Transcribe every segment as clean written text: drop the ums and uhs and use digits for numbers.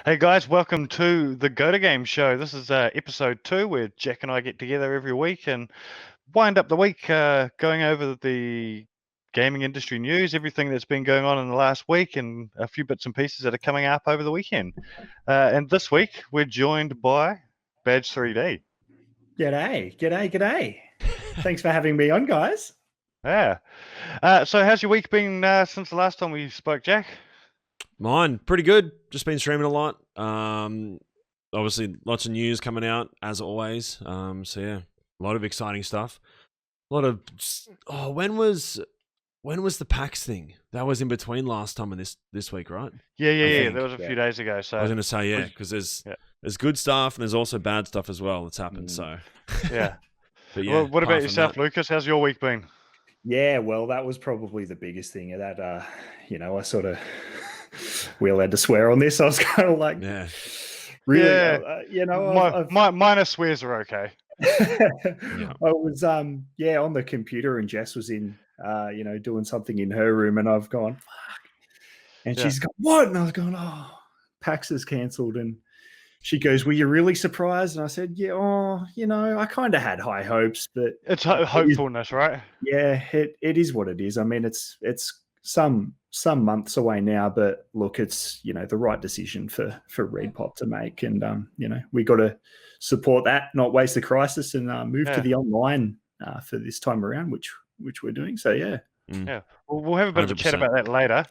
Hey guys, welcome to the Go-to-game show. This is episode 2 where Jack and I get together every week and wind up the week going over the gaming industry news, everything that's been going on in the last week, and a few bits and pieces that are coming up over the weekend. And this week we're joined by Badge 3D. G'day. Thanks for having me on, guys. Yeah. So how's your week been since the last time we spoke, Jack? Mine, pretty good. Just been streaming a lot. Obviously, lots of news coming out, as always. So yeah, a lot of exciting stuff. A lot of... Oh, when was the PAX thing? That was in between last time and this week, right? Yeah. That was a few days ago. So I was going to say, yeah, because there's good stuff and there's also bad stuff as well that's happened. So yeah. But yeah, Well, what about yourself, Lucas? How's your week been? Yeah, well, that was probably the biggest thing. That I sort of we're allowed to swear on this. I was kind of like, really, minor swears are okay. I was on the computer and Jess was in doing something in her room and I've gone fuck, and she's gone what, and I was going, oh, PAX is cancelled, and she goes, were you really surprised? And I said, yeah, I kind of had high hopes, but it's hopefulness, right? Yeah, it is what it is. I mean, it's some months away now, but look, it's the right decision for ReedPop to make, and we got to support that, not waste the crisis, and move to the online for this time around, which we're doing. So yeah. Yeah, we'll have a bit 100%. Of a chat about that later,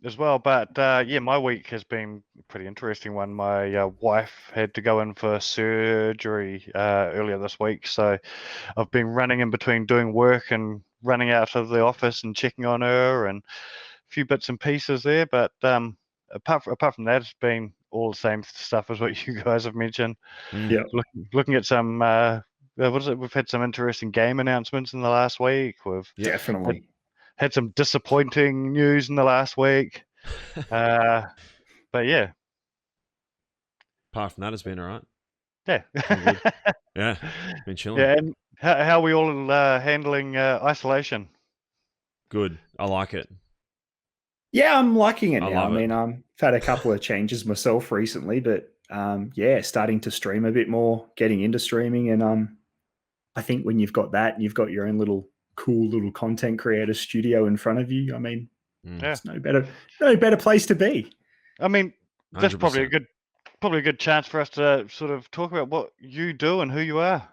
as well. But my week has been a pretty interesting one. My wife had to go in for surgery earlier this week, so I've been running in between doing work and running out of the office and checking on her and a few bits and pieces there. But apart from that, it's been all the same stuff as what you guys have mentioned. Yeah, looking at some. What is it? We've had some interesting game announcements in the last week. We've definitely had some disappointing news in the last week. But yeah. Apart from that, it's been all right. Yeah. Yeah, it's been chilling. Yeah, and how are we all handling isolation? Good. I like it. Yeah, I'm liking it now. I mean, I've had a couple of changes myself recently, but starting to stream a bit more, getting into streaming, and I think when you've got that, and you've got your own cool little content creator studio in front of you, I mean, it's no better place to be. I mean, that's 100%. probably a good chance for us to sort of talk about what you do and who you are.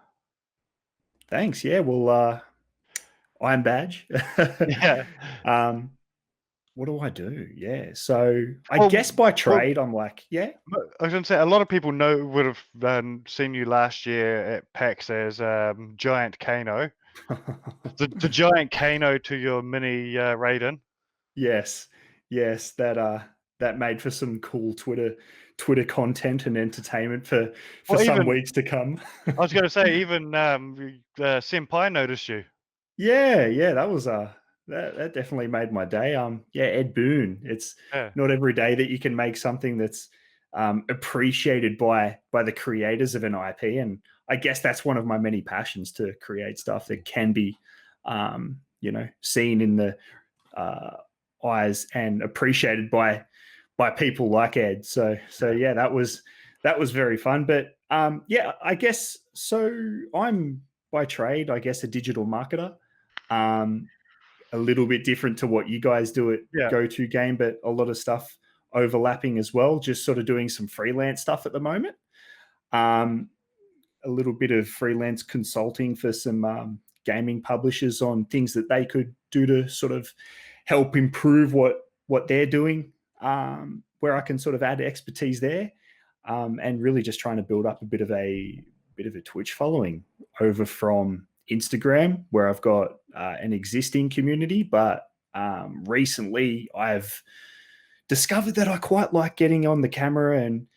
Thanks. Yeah. Well, I'm Badge. Yeah. What do I do? Yeah. So I guess by trade, I'm like, yeah. I was going to say, a lot of people would have seen you last year at PAX as Giant Kano. the Giant Kano to your mini Raiden. Yes. That made for some cool Twitter content and entertainment for some weeks to come. I was going to say, even Senpai noticed you. Yeah, that was that definitely made my day. Ed Boon. It's not every day that you can make something that's appreciated by the creators of an IP, and I guess that's one of my many passions, to create stuff that can be seen in the eyes and appreciated by people like Ed. So yeah, that was very fun. But I guess so. I'm by trade, I guess, a digital marketer. A little bit different to what you guys do at Go2Game, but a lot of stuff overlapping as well. Just sort of doing some freelance stuff at the moment. A little bit of freelance consulting for some gaming publishers on things that they could do to sort of help improve what they're doing, where I can sort of add expertise there, and really just trying to build up a bit of a Twitch following over from Instagram, where I've got an existing community, but recently I've discovered that I quite like getting on the camera and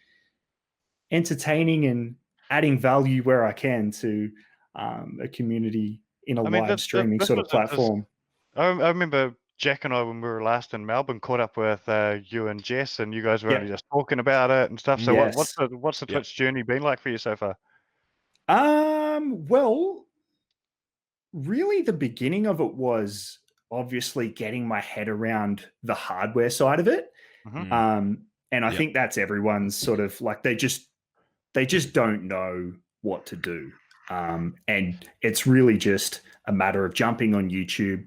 entertaining and adding value where I can to a community in a live streaming sort of platform. I remember Jack and I, when we were last in Melbourne, caught up with you and Jess, and you guys were only just talking about it and stuff. So what's the Twitch journey been like for you so far? Well, really the beginning of it was obviously getting my head around the hardware side of it. And I think that's everyone's sort of like, they just don't know what to do. And it's really just a matter of jumping on YouTube,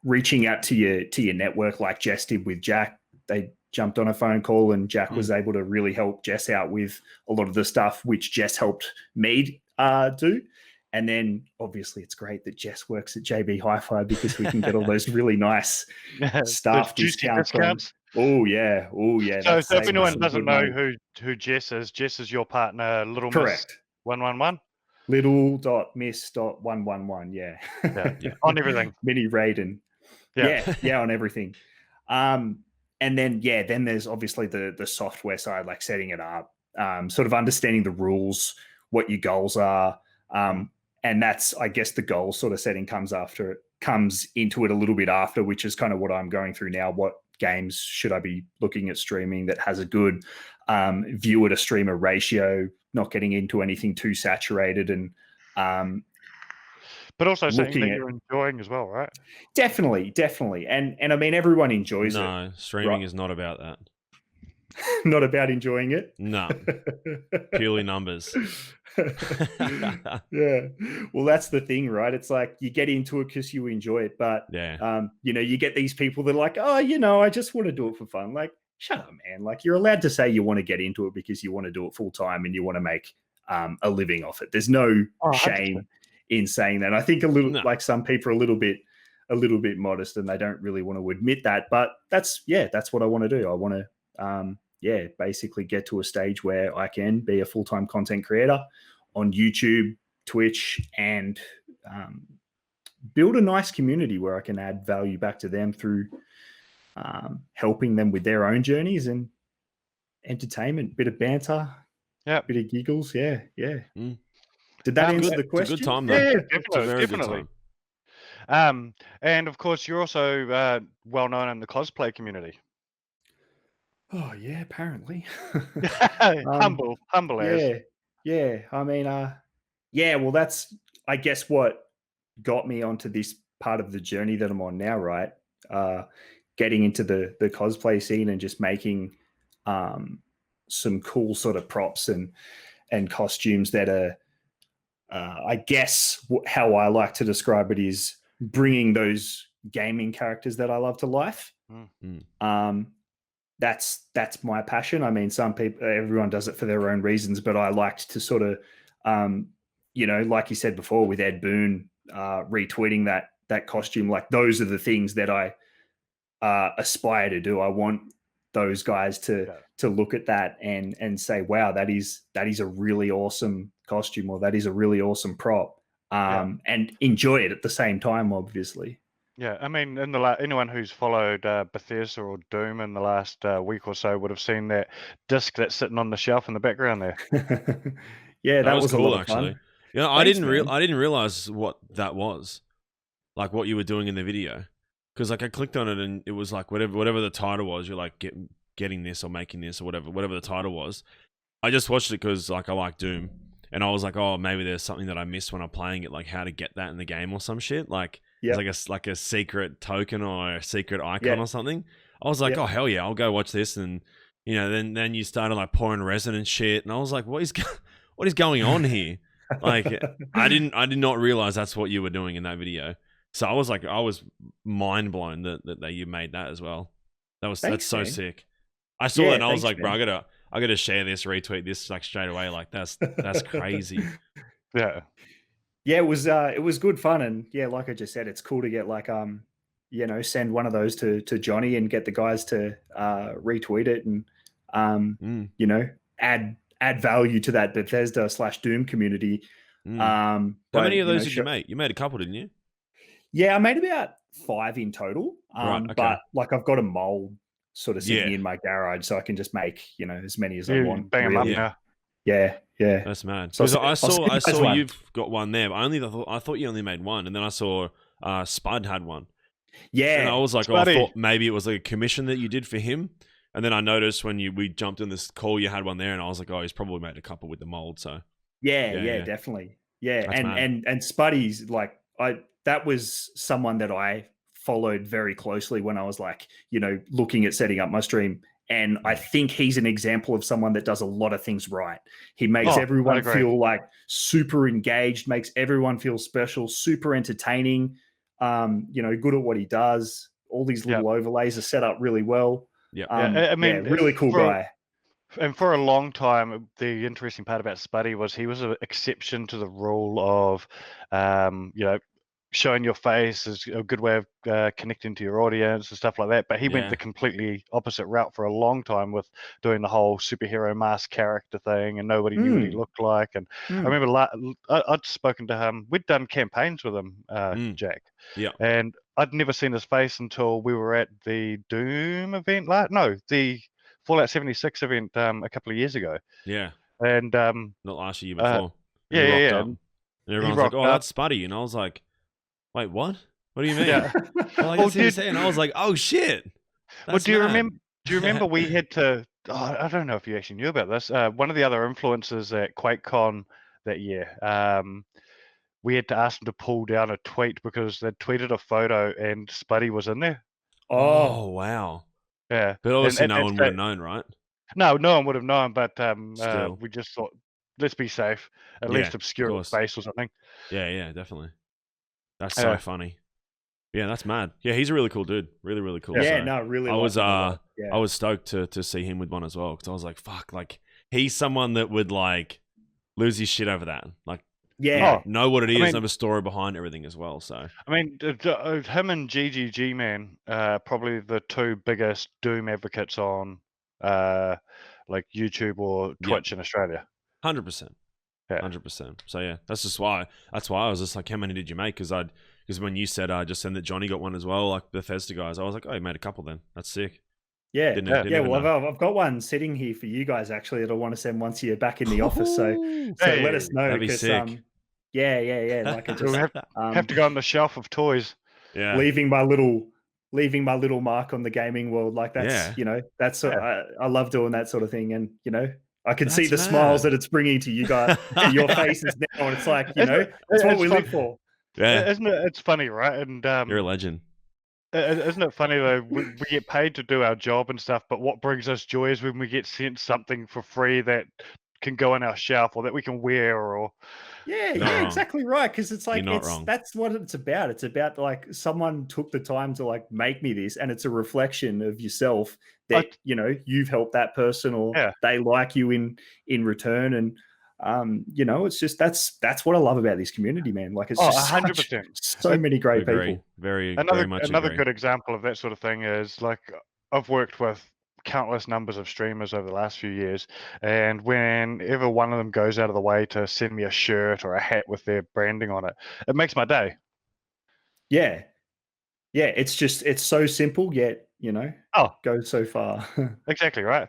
reaching out to your network like Jess did with Jack. They jumped on a phone call and Jack was able to really help Jess out with a lot of the stuff which Jess helped me do. And then obviously it's great that Jess works at JB Hi-Fi because we can get all those really nice staff discounts. Oh yeah. So if anyone doesn't know who Jess is your partner, Little Miss 111? Little.miss.111, yeah. On everything. Mini Raiden. Yeah, on everything. And then there's obviously the software side, like setting it up, sort of understanding the rules, what your goals are. And that's, I guess, the goal sort of setting comes into it a little bit after, which is kind of what I'm going through now. What games should I be looking at streaming that has a good viewer to streamer ratio, not getting into anything too saturated, and but also something that you're enjoying as well, right? Definitely. And I mean, everyone enjoys it. No, streaming is not about that. Not about enjoying it? No. Purely numbers. Yeah. Well, that's the thing, right? It's like you get into it because you enjoy it, but you get these people that are like, oh, I just want to do it for fun. Like, shut up, man. Like, you're allowed to say you want to get into it because you want to do it full time and you want to make a living off it. There's no shame in saying that. I think like some people are a little bit modest and they don't really want to admit that, but that's what I want to do. I want to basically get to a stage where I can be a full-time content creator on YouTube, Twitch, and build a nice community where I can add value back to them through helping them with their own journeys and entertainment, bit of banter, bit of giggles. Yeah. Did that answer the question? It's a good time, though. Yeah, it's a very definitely. good time. And of course, you're also well known in the cosplay community. Oh yeah, apparently. humble as. Yeah. I mean, well, that's, I guess, what got me onto this part of the journey that I'm on now, right? Getting into the cosplay scene and just making some cool sort of props and costumes that are, I guess, how I like to describe it is bringing those gaming characters that I love to life. That's my passion. I mean, everyone does it for their own reasons, but I liked to sort of, like you said before with Ed Boon retweeting that costume, like those are the things that I aspire to do. I want those guys to look at that and say, wow, that is a really awesome costume, or that is a really awesome prop, and enjoy it at the same time, obviously. Yeah, I mean, anyone who's followed Bethesda or Doom in the last week or so would have seen that disc that's sitting on the shelf in the background there. That was cool, a lot of actually. Fun. I didn't realize what that was, like what you were doing in the video, because like I clicked on it and it was like whatever the title was. You're like getting this or making this or whatever the title was. I just watched it because like I like Doom, and I was like, oh, maybe there's something that I missed when I'm playing it, like how to get that in the game or some shit, like. It's like a secret token or a secret icon or something. I was like, oh hell yeah, I'll go watch this, and then you started like pouring resin and shit, and I was like, what is going on here? Like I did not realize that's what you were doing in that video. So I was mind blown that you made that as well. That's so sick. I saw that and I was like, bro, I gotta share this, retweet this like straight away. Like that's crazy. Yeah, it was good fun, and like I just said, it's cool to get like send one of those to Johnny and get the guys to retweet it and add value to that Bethesda/Doom community. How many of those did you make? You made a couple, didn't you? Yeah, I made about 5 in total. Right, okay. But like I've got a mold sort of sitting in my garage, so I can just make as many as I want. Bang them up now. Yeah. That's mad. So I saw you've got one there, but I thought you only made one, and then I saw Spud had one. Yeah. And I was like, I thought maybe it was like a commission that you did for him. And then I noticed when we jumped in this call, you had one there, and I was like, oh, he's probably made a couple with the mold. So yeah, definitely. Yeah. And Spuddy's like that was someone that I followed very closely when I was like, looking at setting up my stream. And I think he's an example of someone that does a lot of things right. He makes everyone feel like super engaged, makes everyone feel special, super entertaining, good at what he does. All these little overlays are set up really well. Yeah. I mean, really cool guy. And for a long time, the interesting part about Spuddy was he was an exception to the rule of, showing your face is a good way of connecting to your audience and stuff like that. But he went the completely opposite route for a long time with doing the whole superhero mask character thing, and nobody knew what he looked like. And I remember I'd spoken to him. We'd done campaigns with him, Jack. Yeah. And I'd never seen his face until we were at the Doom event. The Fallout 76 event a couple of years ago. Yeah. And not last year before. Yeah. And everyone's like, "Oh, that's Spuddy," and I was like, "Wait, what? What do you mean?" Yeah. And I was like, "Oh shit!" Do you remember we had to? Oh, I don't know if you actually knew about this. One of the other influencers at QuakeCon that year, we had to ask them to pull down a tweet because they'd tweeted a photo and Spuddy was in there. Oh wow! Yeah, but obviously no one would have known, right? No one would have known. But Still. we just thought, let's be safe. At least obscure his face or something. Yeah, definitely. That's so funny. Yeah, that's mad. Yeah, he's a really cool dude. Really, really cool. Yeah, so no, really. I was stoked to see him with one as well because I was like, fuck, like he's someone that would like lose his shit over that. Like, know what it is, have a story behind everything as well. So I mean, him and GGG man, probably the two biggest Doom advocates on like YouTube or Twitch in Australia. 100%. 100%. So yeah, that's why I was just like, how many did you make? Because when you said just send that Johnny got one as well, like the Bethesda guys, I was like, oh, you made a couple then. That's sick. Yeah, well, I've got one sitting here for you guys actually that I want to send once you're back in the office. So let us know. That'd be sick. Like I just have to go on the shelf of toys. Yeah, leaving my little mark on the gaming world. Like that's that's I love doing that sort of thing, and I can see the smiles that it's bringing to you guys, your faces now, and it's like that's what we live for. Yeah, isn't it? It's funny, right? And you're a legend. Isn't it funny though? We get paid to do our job and stuff, but what brings us joy is when we get sent something for free that can go on our shelf or that we can wear, or exactly right. Because it's like that's what it's about. It's about like someone took the time to like make me this, and it's a reflection of yourself that you've helped that person or they like you in return, and it's just that's what I love about this community, man. Like it's just 100%. So many great people. Very much another agree. good example of that sort of thing is like I've worked with countless numbers of streamers over the last few years, and whenever one of them goes out of the way to send me a shirt or a hat with their branding on it, it makes my day. Yeah, it's so simple yet goes so far. Exactly right.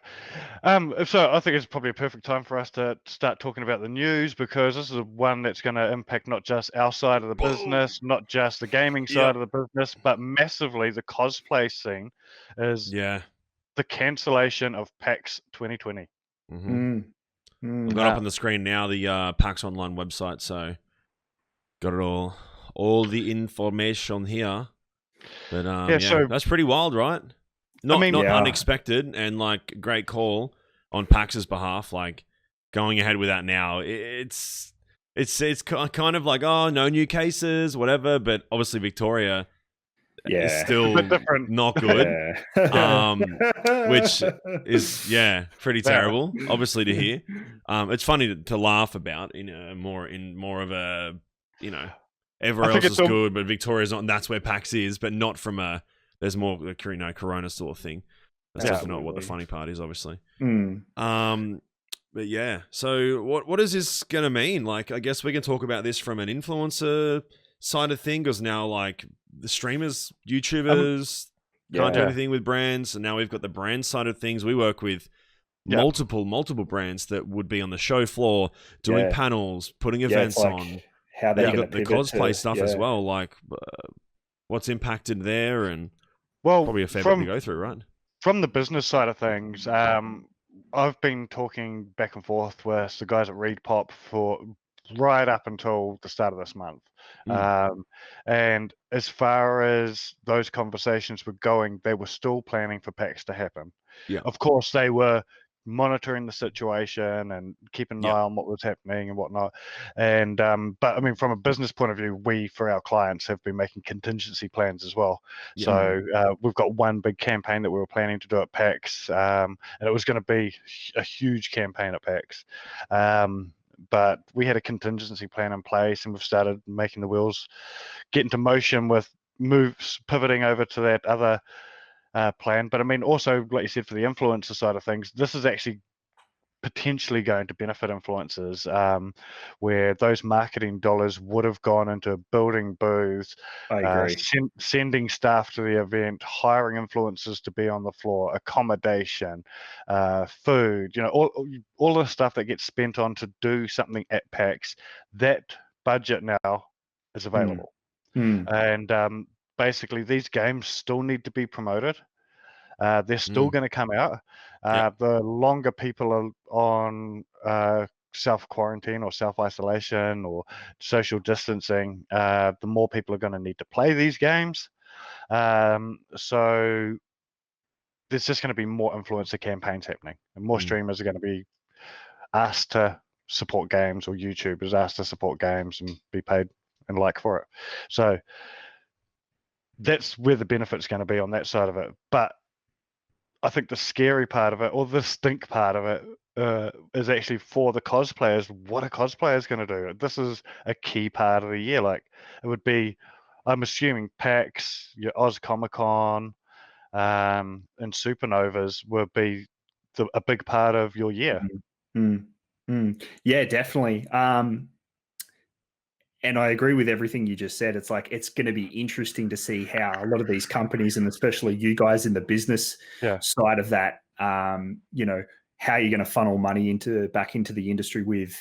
So I think it's probably a perfect time for us to start talking about the news, because this is one that's going to impact not just our side of the business, not just the gaming side of the business, but massively the cosplay scene. Is the cancellation of PAX 2020. I've got up on the screen now the PAX Online website, so got it all the information here. But so that's pretty wild, right? Not unexpected, and like great call on PAX's behalf. Like going ahead with that now, it's kind of like, oh, no new cases, whatever. But obviously Victoria is still not good, which is pretty terrible. Obviously to hear. It's funny to laugh about, more of a everywhere else is good, but Victoria's not, and that's where PAX is, but not from there's more Corona sort of thing. That's just not what the funny part is, obviously. But yeah, so what is this gonna mean? Like, I guess we can talk about this from an influencer side of thing, because now like the streamers, YouTubers can't do anything with brands, and now we've got the brand side of things. We work with multiple brands that would be on the show floor doing panels, putting events on. How they got the cosplay stuff as well. Like, what's impacted there, and probably a fair bit to go through, right? From the business side of things, I've been talking back and forth with the guys at ReadPop for right up until the start of this month. And as far as those conversations were going, they were still planning for PAX to happen. Yeah. Of course, they were monitoring the situation and keeping an eye on what was happening and whatnot. And but I mean, from a business point of view, we, for our clients, have been making contingency plans as well. So we've got one big campaign that we were planning to do at PAX, and it was going to be a huge campaign at PAX. But we had a contingency plan in place, and we've started making the wheels get into motion with moves pivoting over to that other plan. But I mean, also, like you said, for the influencer side of things, this is actually potentially going to benefit influencers, where those marketing dollars would have gone into building booths, I agree. sending staff to the event, hiring influencers to be on the floor, accommodation, food, all the stuff that gets spent on to do something at PAX. That budget now is available. And basically, these games still need to be promoted. They're still going to come out. The longer people are on self-quarantine or self-isolation or social distancing, the more people are going to need to play these games. So there's just going to be more influencer campaigns happening, and more streamers are going to be asked to support games, or YouTubers asked to support games and be paid and for it. So that's where the benefit's going to be on that side of it. But I think the scary part of it, or the stink part of it, is actually for the cosplayers. What are cosplayers going to do? This is a key part of the year. Like, it would be, I'm assuming PAX, your Oz Comic Con, and Supernovas will be a big part of your year. Yeah, definitely. And I agree with everything you just said. It's like, it's going to be interesting to see how a lot of these companies, and especially you guys in the business side of that, how you're going to funnel money back into the industry with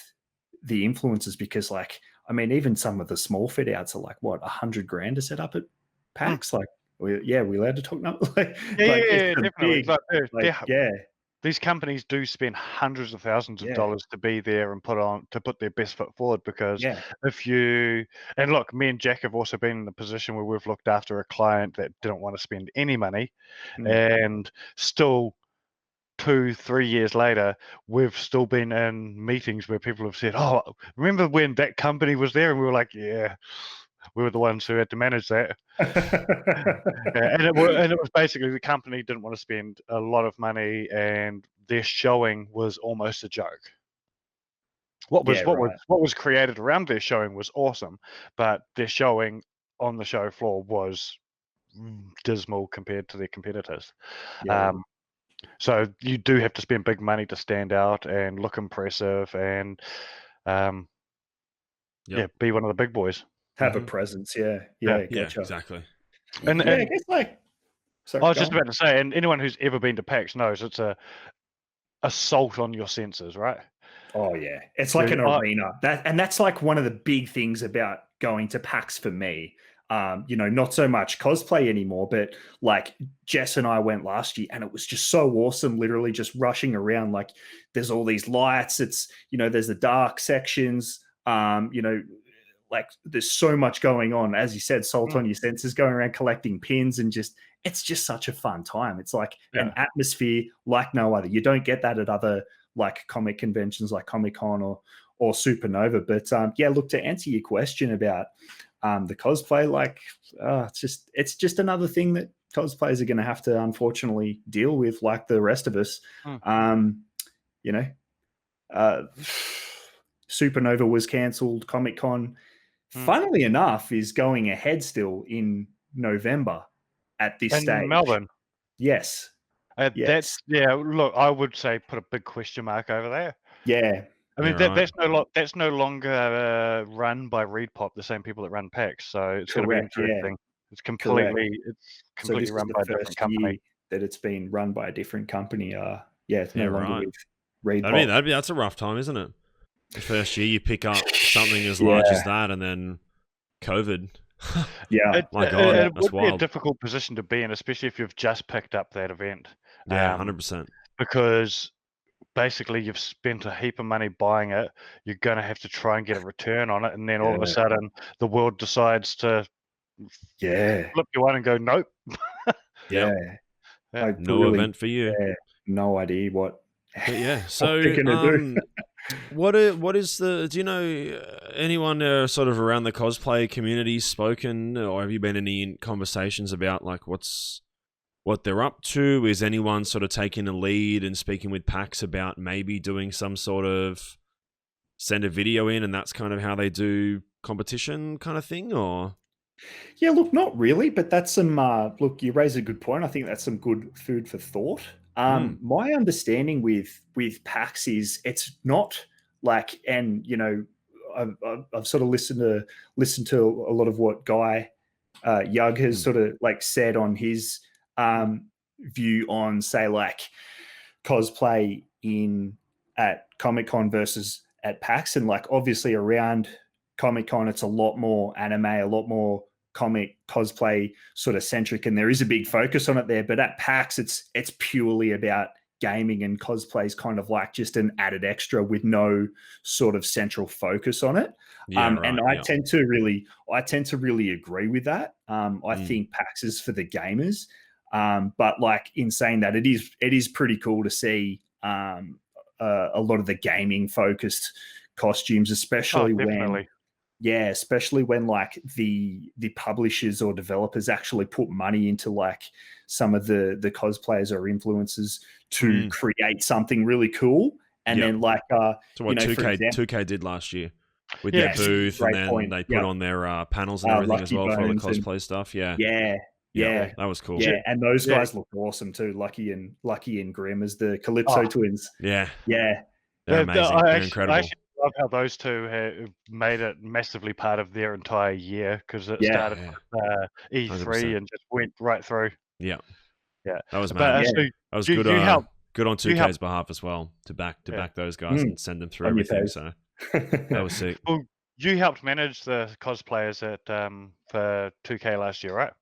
the influencers. Because, like, I mean, even some of the small fit outs are like, what, $100,000 to set up at PAX? Like, we're allowed to talk numbers. Definitely. Big, these companies do spend hundreds of thousands of dollars to be there and put their best foot forward, because and look, me and Jack have also been in the position where we've looked after a client that didn't want to spend any money, and still 2-3 years later, we've still been in meetings where people have said, "Oh, remember when that company was there?" And we were like, "Yeah, we were the ones who had to manage that." And it was basically, the company didn't want to spend a lot of money, and their showing was almost a joke. What was created around their showing was awesome, but their showing on the show floor was dismal compared to their competitors. So you do have to spend big money to stand out and look impressive, and be one of the big boys. Have a presence, gotcha. Exactly. And I guess, like, I was just about to say, and anyone who's ever been to PAX knows it's a assault on your senses, right? Oh yeah, it's like an arena. That's like one of the big things about going to PAX for me. Not so much cosplay anymore, but like Jess and I went last year, and it was just so awesome. Literally just rushing around. Like, there's all these lights. It's, there's the dark sections. Like, there's so much going on. As you said, salt on your senses, going around collecting pins, and it's just such a fun time. It's like an atmosphere like no other. You don't get that at other, like, comic conventions like Comic-Con or Supernova. But look, to answer your question about the cosplay, like, it's just another thing that cosplayers are going to have to unfortunately deal with, like the rest of us. Supernova was cancelled. Comic-Con, funnily enough, is going ahead still in November at this stage. In Melbourne? Yes. That's, look, I would say put a big question mark over there. Yeah. I mean, that's no longer run by ReedPop, the same people that run PAX. So it's going to be interesting. It's completely run by a different company. That it's been run by a different company. It's no longer with ReedPop. That's a rough time, isn't it? The first year you pick up something as large as that, and then COVID. My God, it that's would wild. be a difficult position to be in, especially if you've just picked up that event. 100%. Because basically you've spent a heap of money buying it. You're going to have to try and get a return on it, and then all of a sudden the world decides to flip you on and go, nope. Like, no really, event for you. No idea what. But yeah, so what they're gonna do. what is the? Do you know anyone sort of around the cosplay community spoken, or have you been in conversations about like what they're up to? Is anyone sort of taking a lead and speaking with PAX about maybe doing some sort of send a video in, and that's kind of how they do competition kind of thing, or? Yeah, look, not really, but that's some. Look, you raise a good point. I think that's some good food for thought. My understanding with PAX is it's not like, and you know, I've sort of listened to a lot of what Guy Yug has sort of like said on his view on, say, like cosplay at Comic-Con versus at PAX, and like obviously around Comic-Con it's a lot more anime, a lot more comic cosplay sort of centric, and there is a big focus on it there. But at PAX it's purely about gaming, and cosplay is kind of like just an added extra with no sort of central focus on it. And I tend to really agree with that. I think PAX is for the gamers. But like, in saying that, it is pretty cool to see a lot of the gaming focused costumes, especially when like the publishers or developers actually put money into like some of the cosplayers or influencers to create something really cool. And then like so what 2K did last year with their booth, and then they put on their panels and everything as well for all the cosplay stuff. Yeah, that was cool. Yeah, and those guys looked awesome too. Lucky and Grim as the Calypso twins. Yeah, they're amazing. They're incredible. I actually love how those two have made it massively part of their entire year, because it started with E3 100%. And just went right through. Yeah, that was mad. So that was good. Good on 2K's behalf as well to back those guys and send them through everything. So that was sick. Well, you helped manage the cosplayers at for 2K last year, right?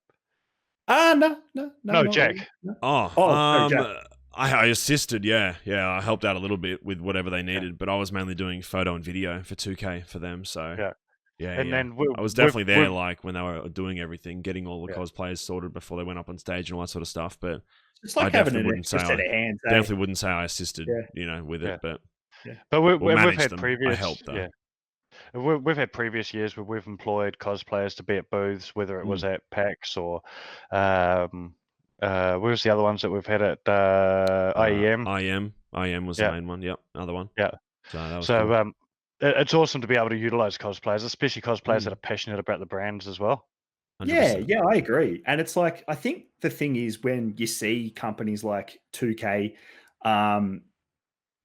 No, Jack. Jack. I assisted, I helped out a little bit with whatever they needed, but I was mainly doing photo and video for 2K for them. So then I was definitely there, like when they were doing everything, getting all the cosplayers sorted before they went up on stage and all that sort of stuff. But it's like having an extra set of hands. Definitely wouldn't say I assisted, with it, but we've had them. previous. I helped though. We've had previous years where we've employed cosplayers to be at booths, whether it was at PAX or where was the other ones that we've had at IEM? IEM was the main one. Yep, another one. Yeah. So that was cool. It's awesome to be able to utilize cosplayers, especially cosplayers that are passionate about the brands as well. 100%. Yeah, I agree. And it's like, I think the thing is, when you see companies like 2K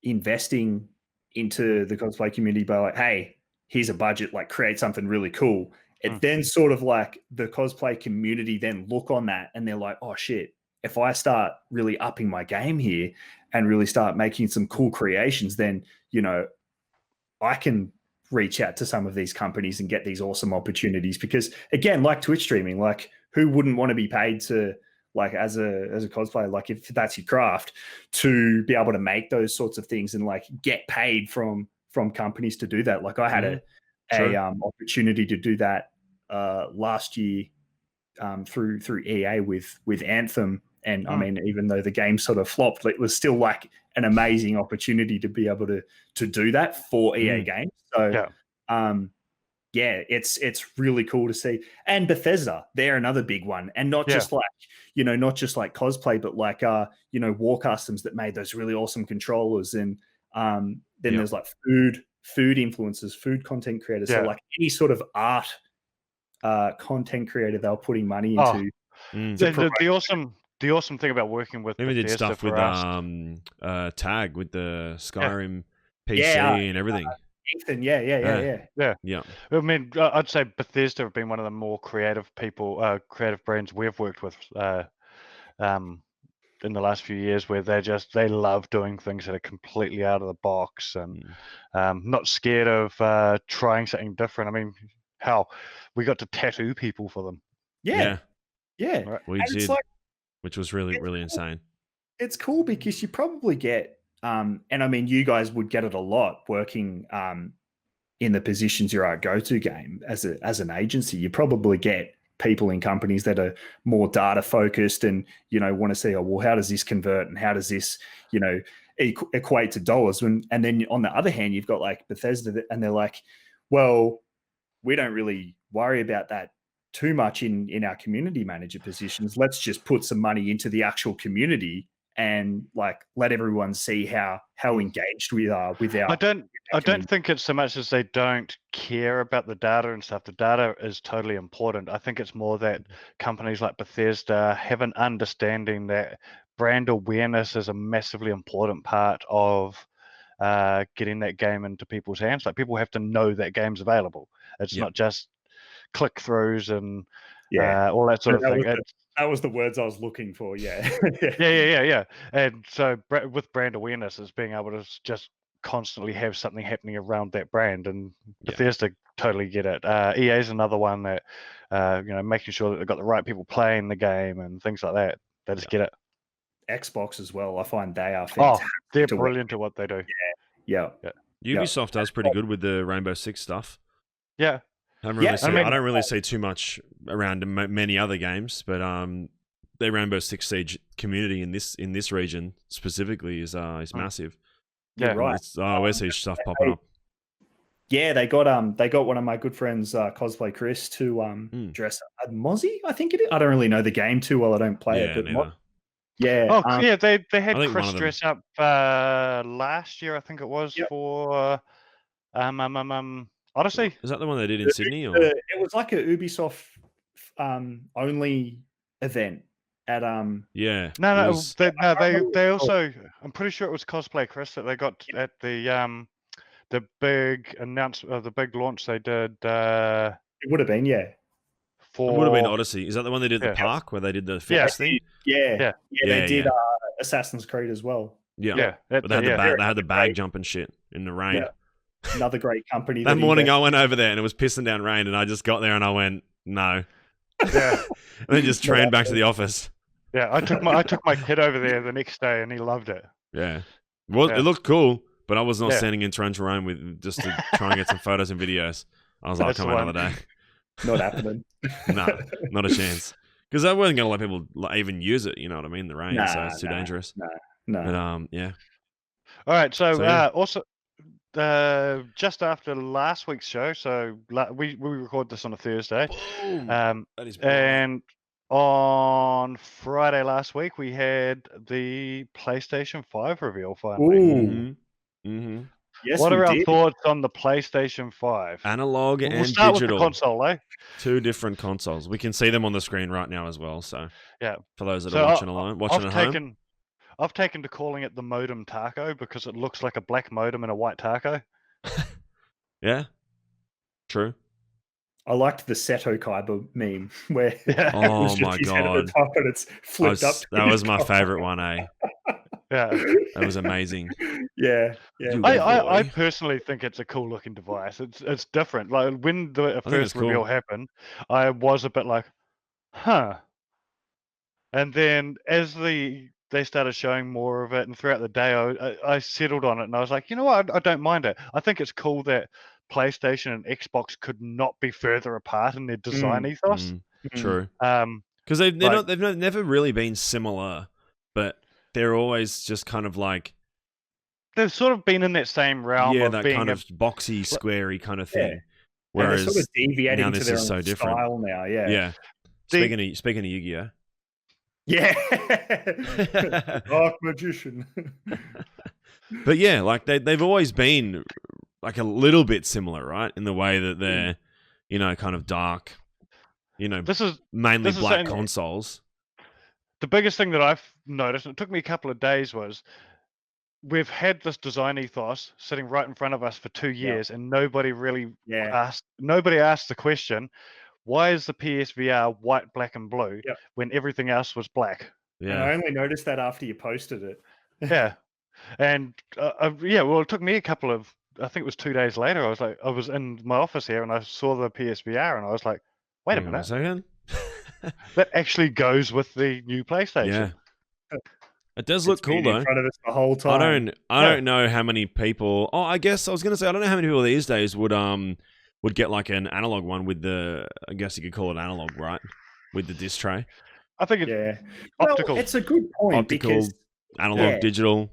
investing into the cosplay community by like, hey, here's a budget, like create something really cool. It then sort of like the cosplay community then look on that and they're like, oh shit, if I start really upping my game here and really start making some cool creations, then, I can reach out to some of these companies and get these awesome opportunities. Because again, like Twitch streaming, like who wouldn't want to be paid to, like, as a cosplayer, like if that's your craft, to be able to make those sorts of things and like get paid from companies to do that. Like I had a opportunity to do that last year through EA with Anthem. And I mean, even though the game sort of flopped, it was still like an amazing opportunity to be able to do that for EA games. So it's really cool to see. And Bethesda, they're another big one. And not just like, not just like cosplay, but like War Customs that made those really awesome controllers. And then there's like food influencers, food content creators. So like any sort of art content creator they're putting money into. The awesome thing about working with Bethesda, did stuff with Tag with the Skyrim PC and everything. Ethan, yeah. I mean, I'd say Bethesda have been one of the more creative creative brands we've worked with in the last few years, where they love doing things that are completely out of the box and not scared of trying something different. I mean, we got to tattoo people for them. Yeah. Right. We did, which was really, really insane. It's cool because you probably get And I mean, you guys would get it a lot working in the positions you're at GoToGame as an agency. You probably get people in companies that are more data focused and, you know, want to see, oh, well, how does this convert and how does this, you know, equate to dollars? And then on the other hand, you've got like Bethesda and they're like, well, we don't really worry about that too much in our community manager positions. Let's just put some money into the actual community and like let everyone see how engaged we are with our. I don't think it's so much as they don't care about the data and stuff. The data is totally important. I think it's more that companies like Bethesda have an understanding that brand awareness is a massively important part of getting that game into people's hands. Like people have to know that game's available. It's not just click throughs and all that sort of thing. That was the words I was looking for. Yeah. yeah. And so with brand awareness is being able to just constantly have something happening around that brand, and Bethesda totally get it. EA is another one that, you know, making sure that they've got the right people playing the game and things like that. They just get it. Xbox as well. I find they are fantastic. Oh, they're brilliant at what they do. Yeah. Ubisoft does pretty good with the Rainbow Six stuff. Yeah. I don't really see too much around many other games, but their Rainbow Six Siege community in this region specifically is massive. Yeah, right. Where's his stuff popping up? Yeah, they got one of my good friends, Cosplay Chris, to dress up Mozzie. I think it is. I don't really know the game too well. I don't play it, but they had Chris dress up last year. I think it was for Odyssey. Is that the one they did in Sydney? Or? It was like a Ubisoft only event at Yeah. They also, I'm pretty sure it was Cosplay Chris that they got at the big announcement, the big launch they did. It would have been, It would have been Odyssey. Is that the one they did at the park where they did the fitness thing? Yeah. They did Assassin's Creed as well. Yeah. But they had the bag jump and shit in the rain. Yeah. Another great company. That morning I went over there and it was pissing down rain and I just got there and I went, no. Yeah. And then just trained back to the office. Yeah, I took my kid over there the next day and he loved it. Yeah. It looked cool, but I was not standing in torrential rain just to try and get some photos and videos. I was like, I'll come another day. Not happening. No, not a chance. Because I wasn't going to let people even use it, you know what I mean? The rain, so it's too dangerous. No. But, yeah. All right, so also... just after last week's show, so we record this on a Thursday, that is and on Friday last week we had the PlayStation 5 reveal finally. Yes, what are our thoughts on the PlayStation 5? Analog and start digital. With the console, eh? Two different consoles. We can see them on the screen right now as well. So for those that are watching at home. I've taken to calling it the modem taco because it looks like a black modem and a white taco. Yeah, true. I liked the Seto Kaiba meme where oh my god, at the top and it's flipped up. That was my favorite one, eh? Yeah, that was amazing. Yeah. I personally think it's a cool looking device. It's different. Like when the first reveal happened, I was a bit like, huh. And then as they started showing more of it, and throughout the day, I settled on it, and I was like, you know what? I don't mind it. I think it's cool that PlayStation and Xbox could not be further apart in their design ethos. True. Because they've never really been similar, but they're always just kind of like they've sort of been in that same realm. Yeah, of that being kind of boxy, squarey kind of thing. Yeah. Whereas and they're sort of deviating now to this their is own so different. style now. Yeah. Yeah. Speaking of Yu-Gi-Oh. Yeah. Dark magician. But yeah, like they've always been like a little bit similar, right? In the way that they're, you know, kind of dark, you know, this is black consoles. The biggest thing that I've noticed, and it took me a couple of days, was we've had this design ethos sitting right in front of us for 2 years, and nobody really asked the question, why is the PSVR white, black, and blue when everything else was black? Yeah, and I only noticed that after you posted it. Yeah, and well, it took me a couple of, I think it was 2 days later. I was in my office here and I saw the PSVR and I was like, wait a minute, second. that actually goes with the new PlayStation. Yeah. It does look cool though. In front of us the whole time. I don't know how many people. Oh, I guess I was gonna say I don't know how many people these days would get like an analog one with the. I guess you could call it analog, right? With the disc tray. I think it's optical. Well, it's a good point. Optical, because, analog, digital,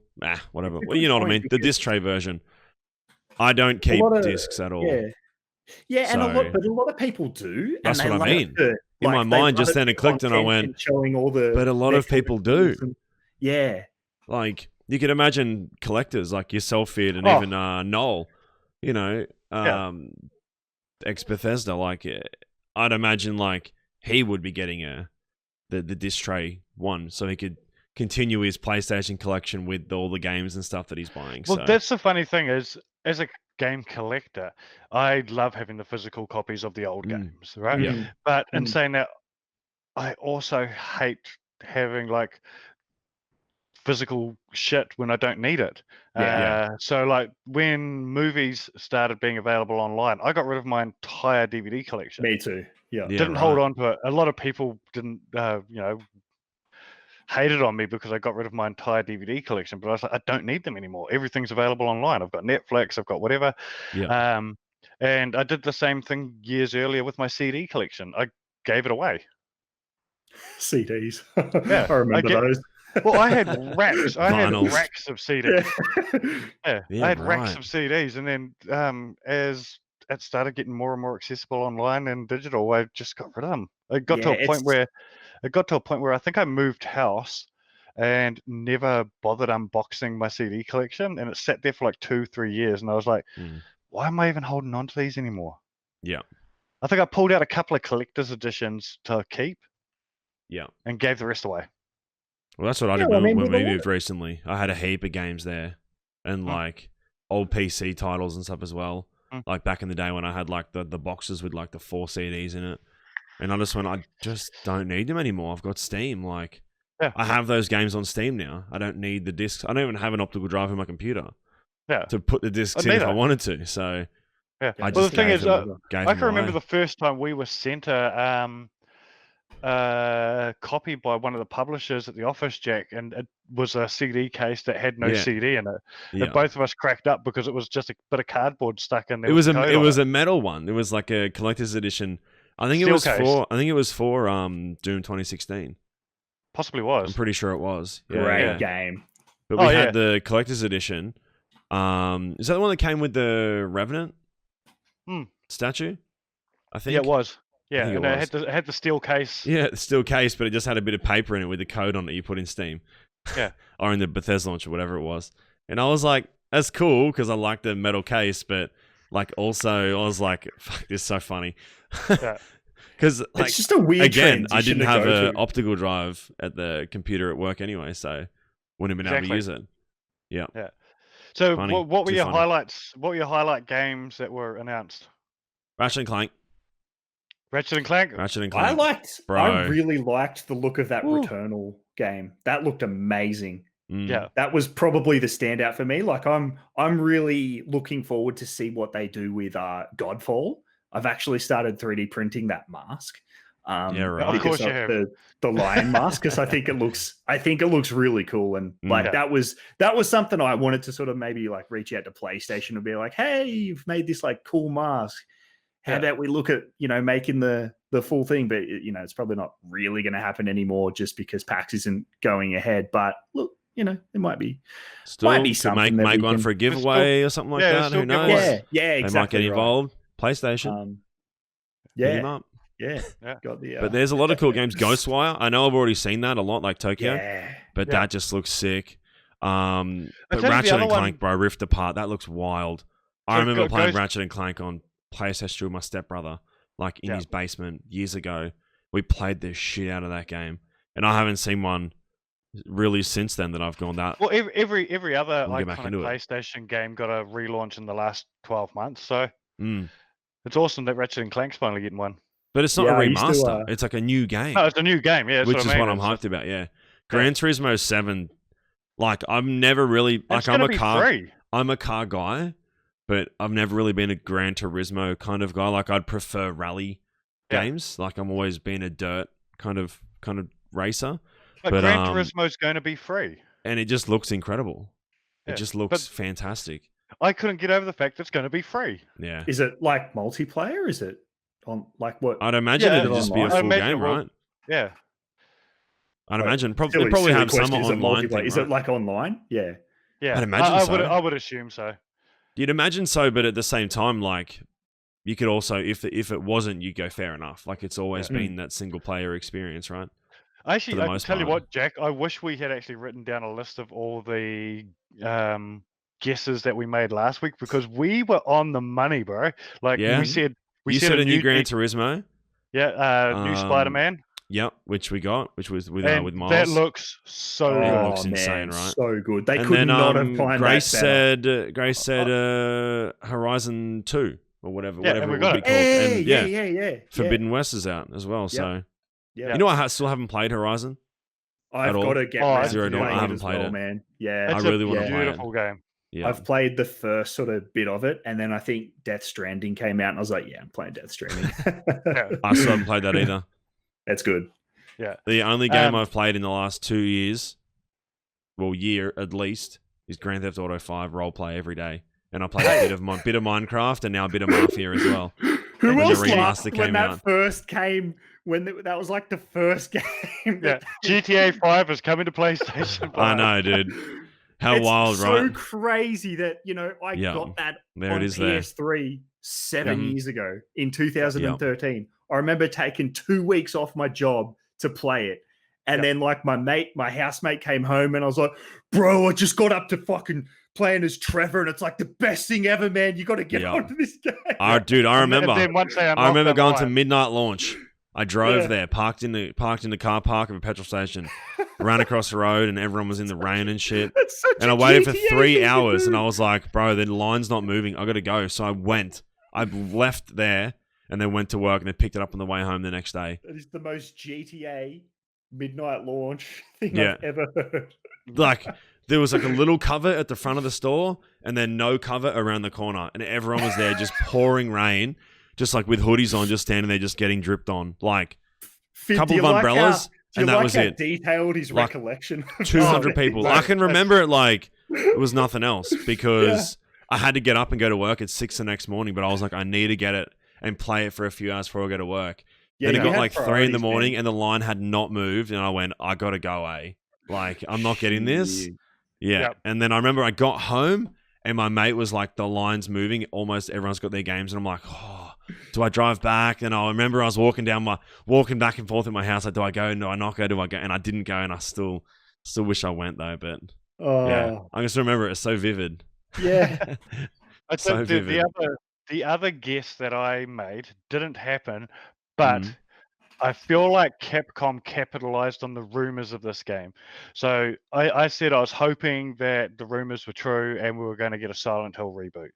whatever. Well, you know what I mean. The disc tray version. I don't keep discs at all. Yeah, and a lot of people do. That's and what I mean. In my mind, just then it clicked, and I went, showing all the. But a lot of people do. Like you could imagine collectors like yourself, Fid, and even Noel. You know, ex Bethesda. Like, I'd imagine like he would be getting the disc tray one, so he could continue his PlayStation collection with all the games and stuff that he's buying. Well, that's the funny thing is, as a game collector, I love having the physical copies of the old games, right? Yeah. But in saying that, I also hate having like physical shit when I don't need it. So like when movies started being available online, I got rid of my entire DVD collection. Me too. Yeah. Didn't hold on to it. A lot of people didn't, hated on me because I got rid of my entire DVD collection, but I was like, I don't need them anymore. Everything's available online. I've got Netflix, I've got whatever. And I did the same thing years earlier with my CD collection. I gave it away. CDs. I remember those. Well, I had racks. I had racks of CDs. I had racks of CDs, and then as it started getting more and more accessible online and digital, I just got rid of them. It got to a point where I think I moved house and never bothered unboxing my CD collection, and it sat there for like 2-3 years, and I was like, why am I even holding on to these anymore? Yeah. I think I pulled out a couple of collector's editions to keep. Yeah. And gave the rest away. Well, that's what I did when we moved recently. I had a heap of games there, and like old PC titles and stuff as well. Like back in the day when I had like the boxes with like the 4 CDs in it, and I just went, I just don't need them anymore. I've got Steam. Like, I have those games on Steam now. I don't need the discs. I don't even have an optical drive in my computer. To put the discs in if I wanted to. So I just the thing is, I can remember the first time we were sent a copy by one of the publishers at the office, Jack, and it was a CD case that had no CD in it. And both of us cracked up because it was just a bit of cardboard stuck in there. It was a metal one. It was like a collector's edition. I think it was for Doom 2016. Possibly was. I'm pretty sure it was. Great game. But we had the collector's edition. Is that the one that came with the Revenant statue? I think. Yeah, it was. Yeah, and it had the steel case. Yeah, the steel case, but it just had a bit of paper in it with the code on it you put in Steam. Yeah. Or in the Bethesda launcher, whatever it was. And I was like, that's cool because I like the metal case, but like also I was like, fuck, this is so funny. Because like, it's just a weird again, I didn't have an optical drive at the computer at work anyway, so wouldn't have been able to use it. Yeah. Yeah. So what were your highlights? What were your highlight games that were announced? Ratchet and Clank. Ratchet and Clank. I really liked the look of that Returnal game. That looked amazing. Yeah. That was probably the standout for me. Like I'm really looking forward to see what they do with Godfall. I've actually started 3D printing that mask. Of course you have. The lion mask, because I think it looks really cool. And like that was something I wanted to sort of maybe like reach out to PlayStation and be like, hey, you've made this like cool mask. How about we look at, making the full thing? But, it's probably not really going to happen anymore just because PAX isn't going ahead. But look, it might be something. Make one for a giveaway or something like that. Who knows? Yeah, exactly. They might get involved. PlayStation. Yeah. But there's a lot of cool games. Ghostwire. I know I've already seen that a lot, like Tokyo. But that just looks sick. But Ratchet and Clank, bro, Rift Apart. That looks wild. I remember playing Ratchet and Clank on PlayStation with my stepbrother, like in his basement years ago. We played the shit out of that game, and I haven't seen one really since then that I've gone that. Well, every other iconic PlayStation game got a relaunch in the last 12 months, so it's awesome that Ratchet and Clank's finally getting one. But it's not a remaster; it's like a new game. No, it's a new game, which is what I'm hyped about. Yeah, Gran Turismo 7. Like I'm never really like I'm a car guy. But I've never really been a Gran Turismo kind of guy. Like I'd prefer rally games. Like I'm always been a dirt kind of racer. But Gran Turismo's going to be free. and it just looks incredible. Yeah, it just looks fantastic. I couldn't get over the fact it's going to be free. Yeah. Is it like multiplayer? Is it on like what? I'd imagine it'd just be a full game, will, right? Yeah. I'd imagine they silly probably have question, some online thing, Is right? it like online? Yeah. Yeah. I'd imagine so. I would assume so. You'd imagine so, but at the same time, like, you could also, if it wasn't, you go fair enough. Like, it's always been that single player experience, right? Actually, I can tell you what, Jack, I wish we had actually written down a list of all the guesses that we made last week, because we were on the money, bro. Like we said a new Gran Turismo. Yeah, new Spider-Man. Yep, which we got, which was with Miles. That looks so good. It looks insane, right? So good. They could not have planned Grace that Grace said Horizon 2 or whatever it would be called. And yeah. Forbidden West is out as well. So you know, I still haven't played Horizon. I've got to get Zero Dawn. I haven't played it, man. Yeah, I really want to play it. Beautiful game. Yeah. I've played the first sort of bit of it, and then I think Death Stranding came out, and I was like, I'm playing Death Stranding. I still haven't played that either. That's good. Yeah. The only game I've played in the last 2 years, year at least, is Grand Theft Auto 5 roleplay every day. And I played a bit of Minecraft and now a bit of Mafia as well. Who else laughed when that first came? That was like the first game. GTA 5 is coming to PlayStation 5. I know, dude. How wild, right? It's so crazy that, I got that on PS3 7 years ago in 2013. I remember taking 2 weeks off my job to play it. And then like my housemate came home and I was like, bro, I just got up to fucking playing as Trevor and it's like the best thing ever, man. You got to get onto this game. Dude, I remember. I remember going to midnight launch. I drove there, parked in the car park of a petrol station, ran across the road, and everyone was in the rain and shit. And I waited for 3 hours, and I was like, "Bro, the line's not moving. I got to go." So I went. I left there, and then went to work, and then picked it up on the way home the next day. That is the most GTA midnight launch thing I've ever heard. Like, there was like a little cover at the front of the store, and then no cover around the corner, and everyone was there just pouring rain. Just like with hoodies on, just standing there, just getting dripped on. Like a couple of umbrellas, and that was it. Detailed his recollection. 200 people. I can remember it like it was nothing else because I had to get up and go to work at 6 the next morning. But I was like, I need to get it and play it for a few hours before I go to work. Then it got like 3 in the morning, and the line had not moved, and I went, I gotta go, Like I'm not getting this. Yeah. Yep. And then I remember I got home, and my mate was like, the line's moving. Almost everyone's got their games, and I'm like, do I drive back? And I remember I was walking back and forth in my house. Like, do I go? Do I not go? Do I go? And I didn't go. And I still wish I went though. But I just remember it's so vivid. Yeah. I think the other guess that I made didn't happen, but I feel like Capcom capitalized on the rumors of this game. So I said I was hoping that the rumors were true and we were going to get a Silent Hill reboot.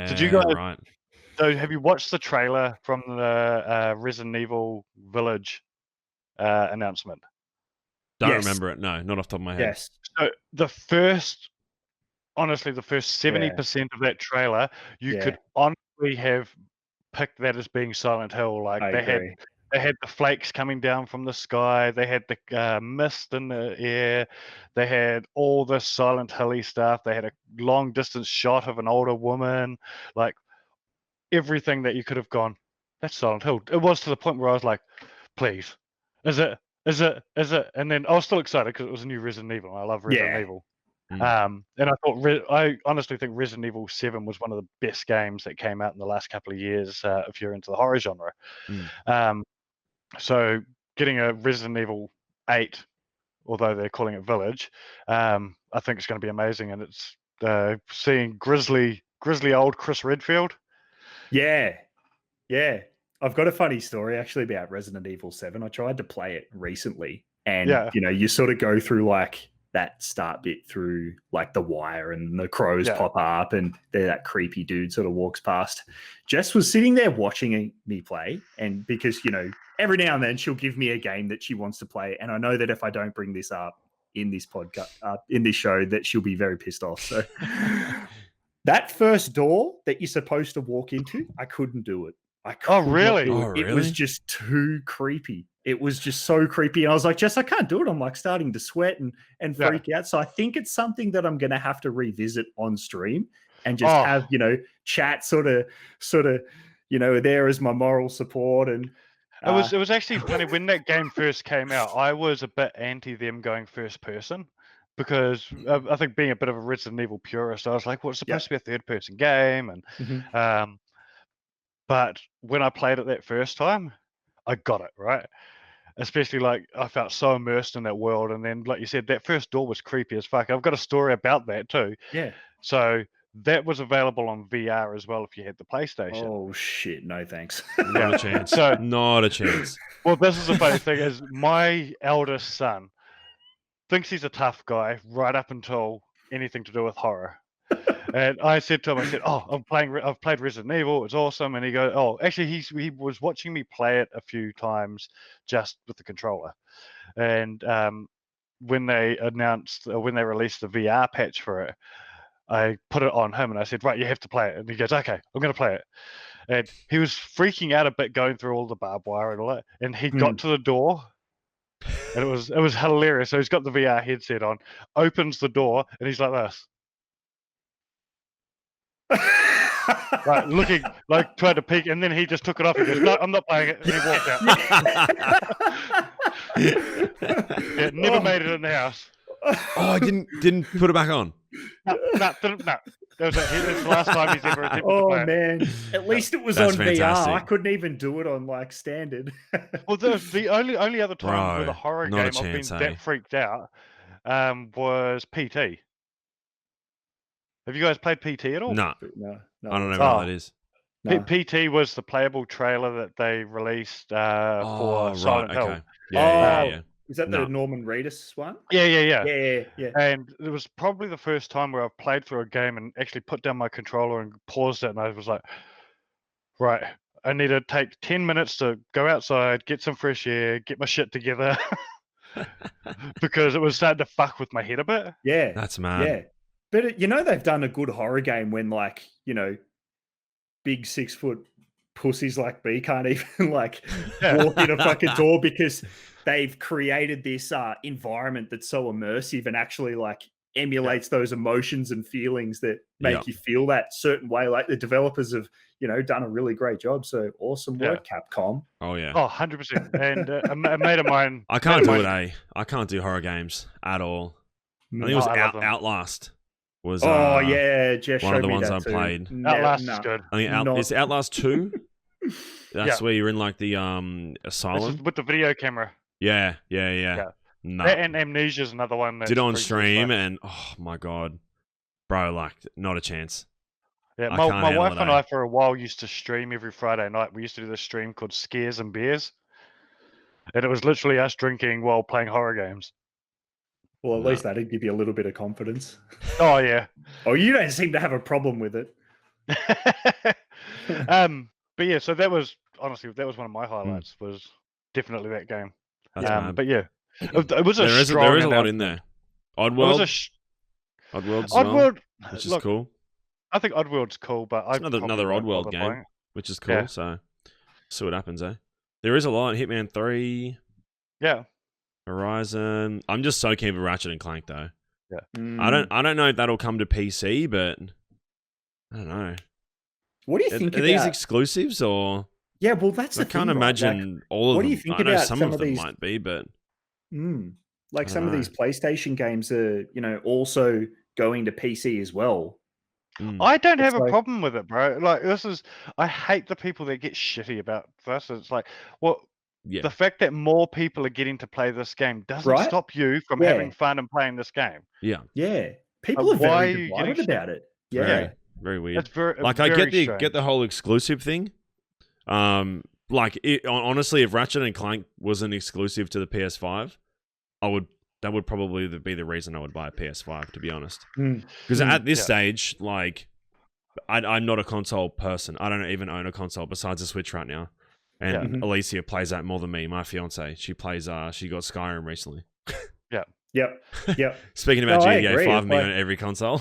Did you guys? Right. So have you watched the trailer from the Resin Evil Village announcement? Don't remember it. No, not off the top of my head. Yes. So the first 70% of that trailer, you could honestly have picked that as being Silent Hill. Like they had the flakes coming down from the sky. They had the mist in the air. They had all this Silent Hill-y stuff. They had a long distance shot of an older woman. Like everything that you could have gone, that's Silent Hill. It was to the point where I was like, please, is it? And then I was still excited because it was a new Resident Evil. I love Resident Evil. And I honestly think Resident Evil 7 was one of the best games that came out in the last couple of years if you're into the horror genre. So getting a Resident Evil 8, although they're calling it Village, I think it's going to be amazing. And it's seeing grizzly old Chris Redfield. Yeah. I've got a funny story actually about Resident Evil 7. I tried to play it recently, and you sort of go through like that start bit through like the wire and the crows pop up and that creepy dude sort of walks past. Jess was sitting there watching me play, and because every now and then she'll give me a game that she wants to play, and I know that if I don't bring this up in this podcast, in this show, that she'll be very pissed off. So that first door that you're supposed to walk into, I couldn't do it. I Oh, really? Oh, It was really? just too creepy. It was just so creepy. And I was like, Jess, I can't do it. I'm like starting to sweat and freak out. So I think it's something that I'm going to have to revisit on stream and just have, chat sort of, there as my moral support. And it was actually funny when that game first came out. I was a bit anti them going first person because I think being a bit of a Resident Evil purist, I was like, well, it's supposed to be a third person game, and but when I played it that first time, I got it right. Especially like I felt so immersed in that world, and then like you said, that first door was creepy as fuck. I've got a story about that too. Yeah. So that was available on VR as well if you had the PlayStation. Oh shit! No thanks. Not a chance. Not a chance. Well, this is the funny thing: is my eldest son thinks he's a tough guy right up until anything to do with horror. And I said to him, "Oh, I've played Resident Evil. It's awesome." And he goes, "Oh, actually, he was watching me play it a few times just with the controller." And when they released the VR patch for it, I put it on him and I said, "Right, you have to play it." And he goes, "Okay, I'm going to play it." And he was freaking out a bit going through all the barbed wire and all that. And he got to the door, and it was hilarious. So he's got the VR headset on, opens the door, and he's like this. Like looking, like trying to peek, and then he just took it off. He goes, "No, I'm not playing it," and he walked out. Never made it in the house. Oh, I didn't put it back on. No. That was the last time he's ever attempted to play it. Man, at least it was That's on fantastic. VR. I couldn't even do it on like standard. Well, the only other time with a horror game I've been that freaked out was PT. Have you guys played PT at all? No. No. I don't know what that is. No. PT was the playable trailer that they released for Silent Hill. Okay. Yeah. Is that the Norman Reedus one? Yeah. Yeah. And it was probably the first time where I've played through a game and actually put down my controller and paused it, and I was like, right, I need to take 10 minutes to go outside, get some fresh air, get my shit together, because it was starting to fuck with my head a bit. Yeah. That's mad. Yeah. But they've done a good horror game when big 6 foot pussies like me can't even walk in a fucking door because they've created this environment that's so immersive and actually emulates those emotions and feelings that make you feel that certain way. Like the developers have, done a really great job. So awesome work, Capcom. Oh yeah. Oh, 100%. And a mate of mine. I can't do it. I can't do horror games at all. I think it was Outlast. Was Jeff one of the ones I played. Outlast is good. I think it's Outlast 2. That's where you're in like the asylum with the video camera. Yeah. No. And Amnesia is another one. Did on stream and oh my god, bro, like not a chance. Yeah, my wife and I for a while used to stream every Friday night. We used to do this stream called Scares and Beers, and it was literally us drinking while playing horror games. Well, at least that'd give you a little bit of confidence. Oh yeah. Oh, you don't seem to have a problem with it. But yeah, so that was honestly one of my highlights. Was definitely that game. But yeah, it was there is a lot in there. Oddworld. Oddworld, which is cool. I think Oddworld's cool, but it's another Oddworld game, which is cool. Yeah. So see what happens, eh? There is a lot. Hitman 3. Yeah. Horizon. I'm just so keen for Ratchet and Clank though. Yeah. I don't know if that'll come to PC, but I don't know. What do you think are these exclusives or? Yeah, well, that's the thing. I can't imagine all of them. What do you think about some of them these... might be, but some of these PlayStation games are, also going to PC as well. I don't have a problem with it, bro. Like I hate the people that get shitty about this. It's like, the fact that more people are getting to play this game doesn't stop you from having fun and playing this game. Yeah. People are very divided about it. Yeah. Very, very weird. It's very, I get the whole exclusive thing. Honestly, if Ratchet and Clank was an exclusive to the PS5, that would probably be the reason I would buy a PS5, to be honest. Because at this stage, I'm not a console person. I don't even own a console besides a Switch right now. And Alicia plays that more than me, my fiance. She plays she got Skyrim recently. Yep. Speaking about GTA 5, me on every console.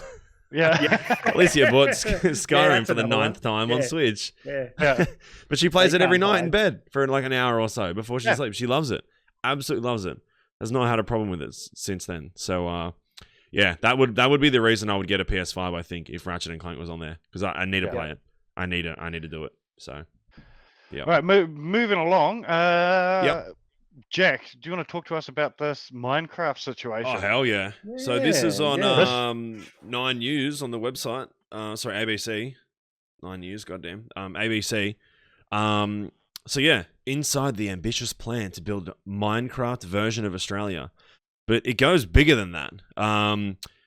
At least you bought Skyrim for the 9th time on Switch. Yeah. But she plays it every night in bed for like an hour or so before she sleeps. She loves it. Absolutely loves it. Has not had a problem with it since then. So, that would be the reason I would get a PS5, I think, if Ratchet and Clank was on there. Because I need to play it. I need to do it. So, yeah. All right, moving along. Jack, do you want to talk to us about this Minecraft situation? Oh, hell yeah. So this is on 9 News on the website. Sorry, ABC. 9 News, goddamn. ABC. So yeah, inside the ambitious plan to build Minecraft version of Australia. But it goes bigger than that.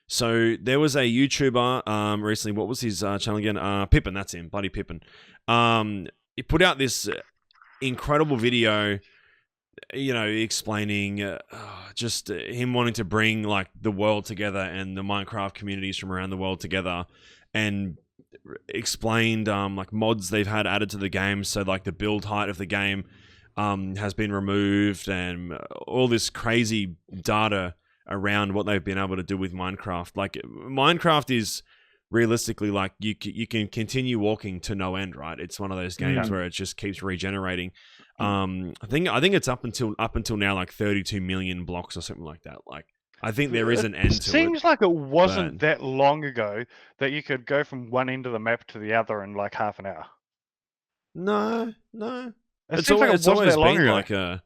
So there was a YouTuber recently, what was his channel again? Pippin, that's him, Bloody Pippin. He put out this incredible video, explaining just him wanting to bring like the world together and the Minecraft communities from around the world together, and explained like mods they've had added to the game. So like the build height of the game has been removed, and all this crazy data around what they've been able to do with Minecraft. Like Minecraft is realistically like you can continue walking to no end, right? It's one of those games where it just keeps regenerating. I think it's up until now like 32 million blocks or something like that. Like I think there is an end to it. It seems like it wasn't that long ago that you could go from one end of the map to the other in like half an hour. No. It's always been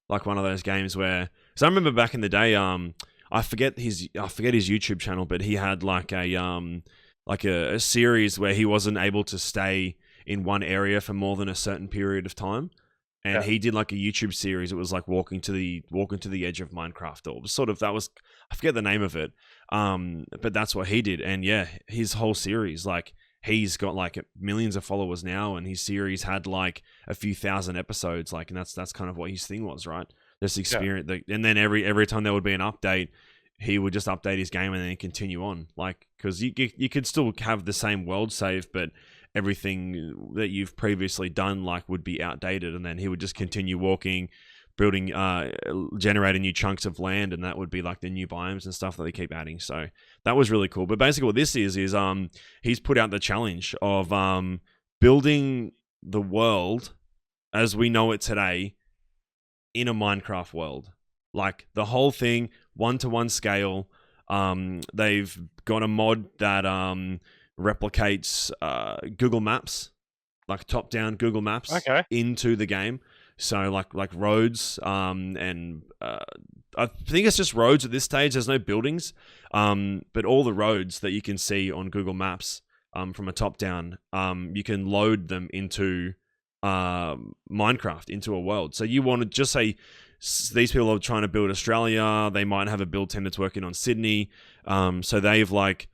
like one of those games where. So I remember back in the day, I forget his YouTube channel, but he had like a series where he wasn't able to stay in one area for more than a certain period of time. And he did like a YouTube series. It was like walking to the edge of Minecraft, or sort of, I forget the name of it. But that's what he did. And yeah, his whole series, like he's got like millions of followers now, and his series had like a few thousand episodes. Like, and that's kind of what his thing was, right? This experience, and then every time there would be an update, he would just update his game and then continue on. Like, because you could still have the same world save, but everything that you've previously done like would be outdated, and then he would just continue walking, building, generating new chunks of land, and that would be like the new biomes and stuff that they keep adding. So that was really cool. But basically what this is he's put out the challenge of building the world as we know it today in a Minecraft world. Like the whole thing, 1-to-1 scale. They've got a mod that replicates Google Maps, like top-down Google Maps into the game. So like roads, and I think it's just roads at this stage. There's no buildings, but all the roads that you can see on Google Maps from a top-down, you can load them into Minecraft, into a world. So you want to just say these people are trying to build Australia. They might have a build team that's working on Sydney. So they've like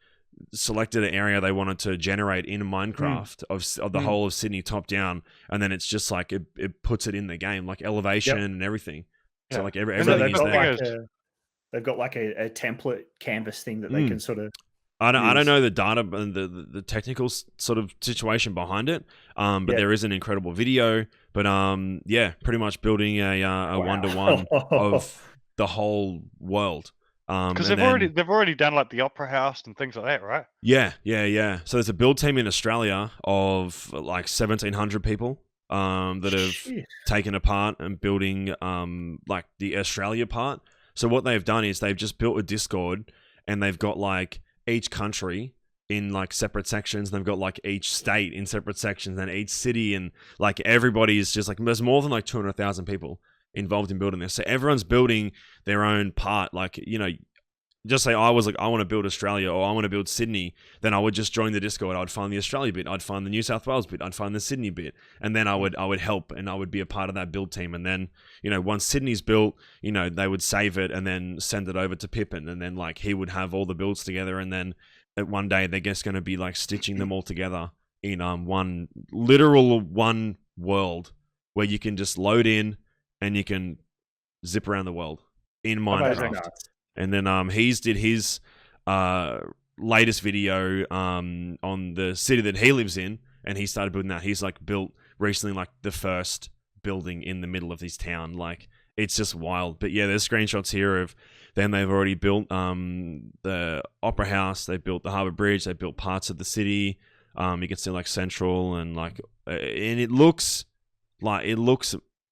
selected an area they wanted to generate in Minecraft of the whole of Sydney top down, and then it's just like it puts it in the game, like elevation and everything. So like everything is there. They've got like a template canvas thing that they can sort of. I don't know the data and the technical sort of situation behind it, but there is an incredible video. But pretty much building a 1-to-1 of the whole world. Because they've already done like the Opera House and things like that, right? Yeah. So there's a build team in Australia of like 1,700 people that have taken apart and building like the Australia part. So what they've done is they've just built a Discord, and they've got like each country in like separate sections. They've got like each state in separate sections, and each city, and like everybody is just like, there's more than like 200,000 people involved in building this. So everyone's building their own part. Like, just say I was like, I want to build Australia, or I want to build Sydney, then I would just join the Discord. I would find the Australia bit, I'd find the New South Wales bit, I'd find the Sydney bit, and then I would help, and I would be a part of that build team. And then, once Sydney's built, they would save it and then send it over to Pippin, and then like he would have all the builds together, and then at one day they're just going to be like stitching them all together in one world where you can just load in and you can zip around the world in Minecraft. And then he's did his latest video on the city that he lives in, and he started building that. He's like built recently like the first building in the middle of this town. Like it's just wild. But yeah, there's screenshots here of them. They've already built the Opera House. They built the Harbour Bridge. They built parts of the city. You can see like Central and like, and it looks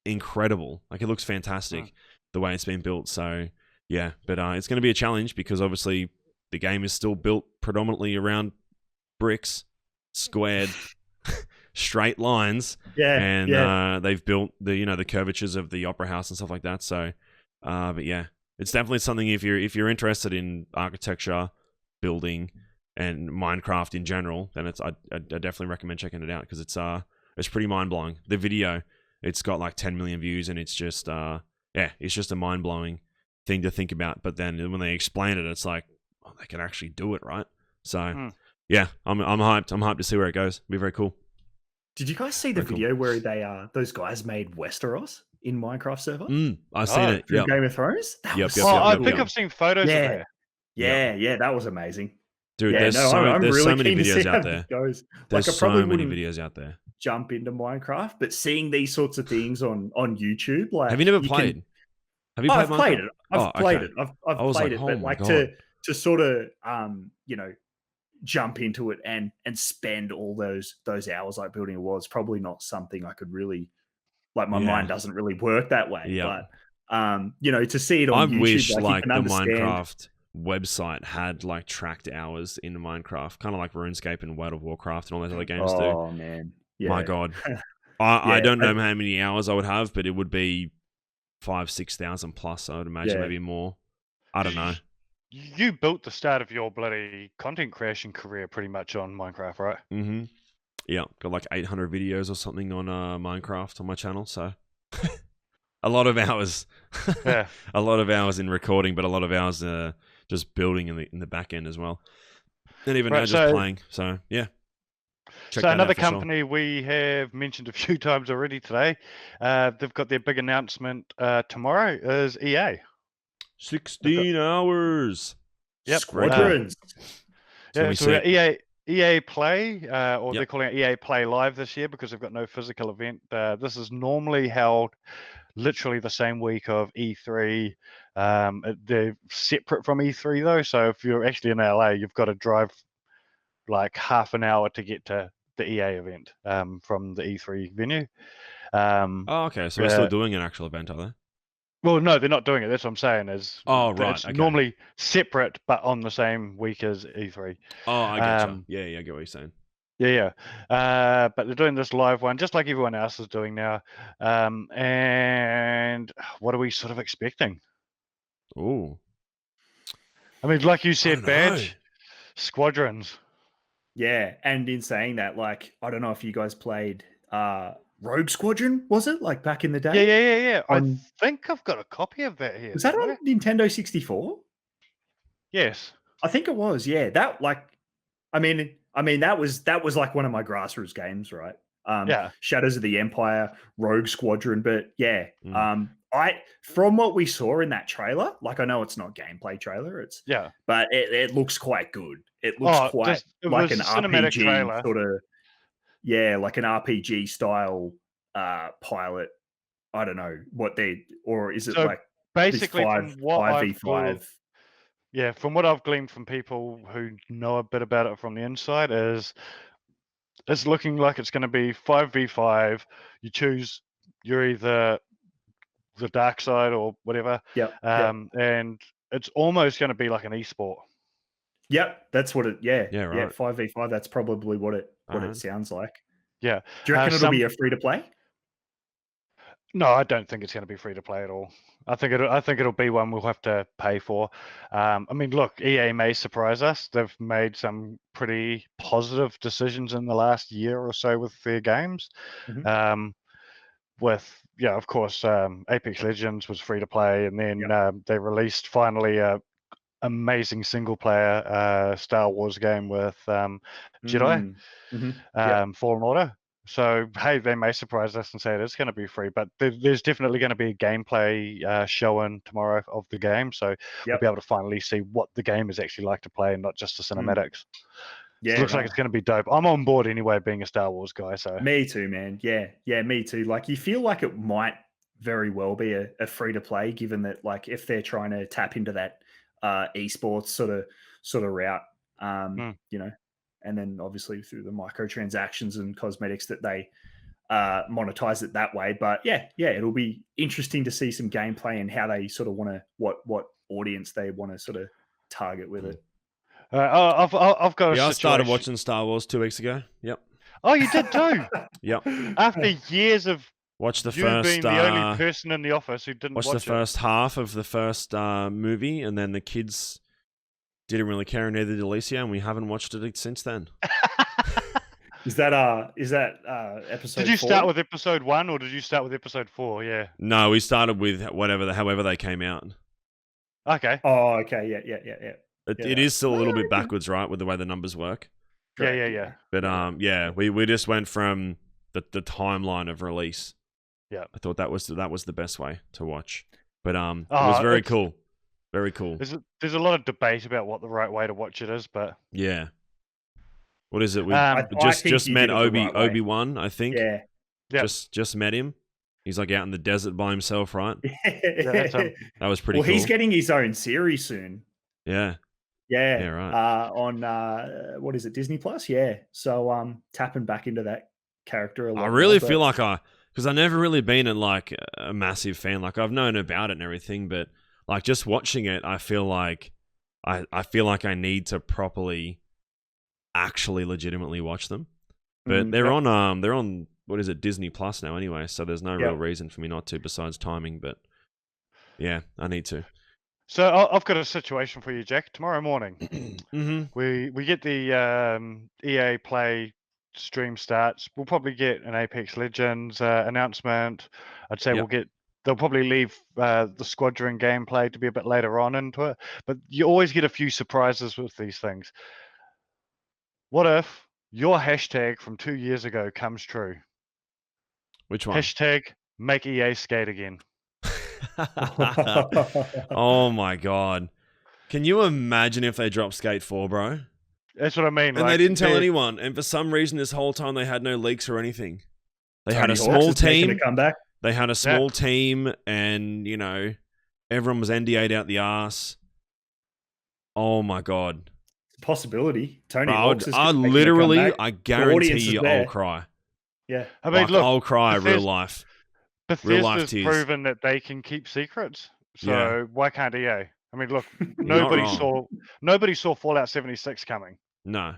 incredible. Like it looks fantastic the way it's been built. So yeah, but it's going to be a challenge because obviously the game is still built predominantly around bricks, squared, straight lines. Yeah, and they've built the curvatures of the Opera House and stuff like that. So, but yeah, it's definitely something if you're interested in architecture, building, and Minecraft in general, then I definitely recommend checking it out because it's pretty mind blowing. The video, it's got like 10 million views, and it's just it's just a mind blowing thing to think about. But then when they explain it, it's like, oh, they can actually do it, right? So yeah, I'm hyped. I'm hyped to see where it goes. It'll be very cool. Did you guys see the video where those guys made Westeros in Minecraft server? I've seen it. Yep. Game of Thrones. I think I've seen photos of that. Yeah, that was amazing. Dude, there's so many videos out there. There's so many videos out there. Jump into Minecraft, but seeing these sorts of things on YouTube, like, have you never played? Have you played? I've played it. I've played it. I've played it, but like to sort of jump into it and spend all those hours like building a wall is probably not something I could really, like, my mind doesn't really work that way. But to see it on YouTube, wish like the Minecraft website had like tracked hours in Minecraft, kind of like RuneScape and World of Warcraft and all those other games do. Oh man, my God, I don't know how many hours I would have, but it would be 5,000-6,000 plus. I would imagine, maybe more. I don't know. You built the start of your bloody content creation career pretty much on Minecraft, right? Mm-hmm. Yeah, got like 800 videos or something on Minecraft on my channel, so a lot of hours. Yeah, a lot of hours in recording, but a lot of hours just building in the back end as well. And even now, just playing. So yeah. So another company we have mentioned a few times already today, they've got their big announcement tomorrow, is EA. 16 hours. Yep. Squadrons. So we got EA Play, or they're calling it EA Play Live this year because they've got no physical event. This is normally held literally the same week of E3. They're separate from E3 though, so if you're actually in LA, you've got to drive like half an hour to get to the EA event from the E3 venue. Okay, so we're still doing an actual event, are they? Well, no, they're not doing it. That's what I'm saying. Right. It's normally separate, but on the same week as E3. Oh, I gotcha. Yeah, I get what you're saying. Yeah. But they're doing this live one, just like everyone else is doing now. And what are we sort of expecting? Ooh. I mean, like you said, Badge, Squadrons. Yeah, and in saying that, like, I don't know if you guys played Rogue Squadron, was it? Like back in the day? Yeah. I think I've got a copy of that here. Was that on Nintendo 64? Yes. I think it was, yeah. That, like, I mean that was like one of my grassroots games, right? Shadows of the Empire, Rogue Squadron, but yeah. From what we saw in that trailer, like, I know it's not gameplay trailer, but it looks quite good. It looks quite like an RPG trailer. Sort of, like an RPG style pilot. I don't know what or is it like basically 5v5? Yeah, from what I've gleaned from people who know a bit about it from the inside, is it's looking like it's going to be 5v5. You choose, you're either the dark side or whatever. And it's almost going to be like an esport. Yep, that's what it. Yeah, right. 5v5. That's probably what it sounds like. Yeah. Do you reckon it'll be a free to play? No, I don't think it's going to be free to play at all. I think it'll be one we'll have to pay for. I mean, look, EA may surprise us. They've made some pretty positive decisions in the last year or so with their games. Of course, Apex Legends was free to play, and then they released finally a amazing single player Star Wars game with Jedi, Fallen Order. So, hey, they may surprise us and say it is going to be free, but there's definitely going to be a gameplay showing tomorrow of the game. So we'll be able to finally see what the game is actually like to play and not just the cinematics. Yeah, it looks like it's going to be dope. I'm on board anyway, being a Star Wars guy. So me too, man. Yeah, me too. Like, you feel like it might very well be a free to play, given that like if they're trying to tap into that esports sort of route, you know, and then obviously through the microtransactions and cosmetics that they monetize it that way. But yeah, it'll be interesting to see some gameplay and how they sort of want to what audience they want to sort of target with it. I've got a situation. I started watching Star Wars 2 weeks ago. Yep. Oh, you did too. Yep. After years of watched the you first, being the only person in the office who didn't watch the first half of the first movie, and then the kids didn't really care, and neither did Alicia, and we haven't watched it since then. Is that episode? Did you 4? start with episode 1 or did you start with episode 4? Yeah. No, we started with however they came out. Okay. Oh, okay. Yeah. It is still a little bit backwards, right, with the way the numbers work. Yeah. But we just went from the timeline of release. Yeah. I thought that was the best way to watch. But it was very cool. Very cool. There's a lot of debate about what the right way to watch it is, but yeah. What is it? We just met Obi-Wan, I think. Yeah. Just met him. He's like out in the desert by himself, right? That was pretty cool. Well, he's getting his own series soon. Yeah. Yeah. Right. On what is it, Disney Plus? Yeah. So tapping back into that character a lot. I really feel like because I've never really been a massive fan. Like I've known about it and everything, but like just watching it, I feel like I need to properly actually legitimately watch them. But they're on what is it, Disney Plus now anyway, so there's no real reason for me not to besides timing, but yeah, I need to. So I've got a situation for you, Jack. Tomorrow morning, we get the EA Play stream starts. We'll probably get an Apex Legends announcement. I'd say they'll probably leave the Squadron gameplay to be a bit later on into it, but you always get a few surprises with these things. What if your hashtag from 2 years ago comes true? Which one? Hashtag make EA skate again. Oh my god. Can you imagine if they dropped Skate 4, bro? That's what I mean. And they didn't tell anyone. And for some reason, this whole time, they had no leaks or anything. They had a small team. They had a small team, and, you know, everyone was NDA'd out the arse. Oh my god. Possibility. Tony Hawk's is I guarantee you I'll cry. Yeah. I mean, look, I'll cry real life. Bethesda's proven that they can keep secrets. So why can't EA? I mean, look, nobody saw Fallout 76 coming. No.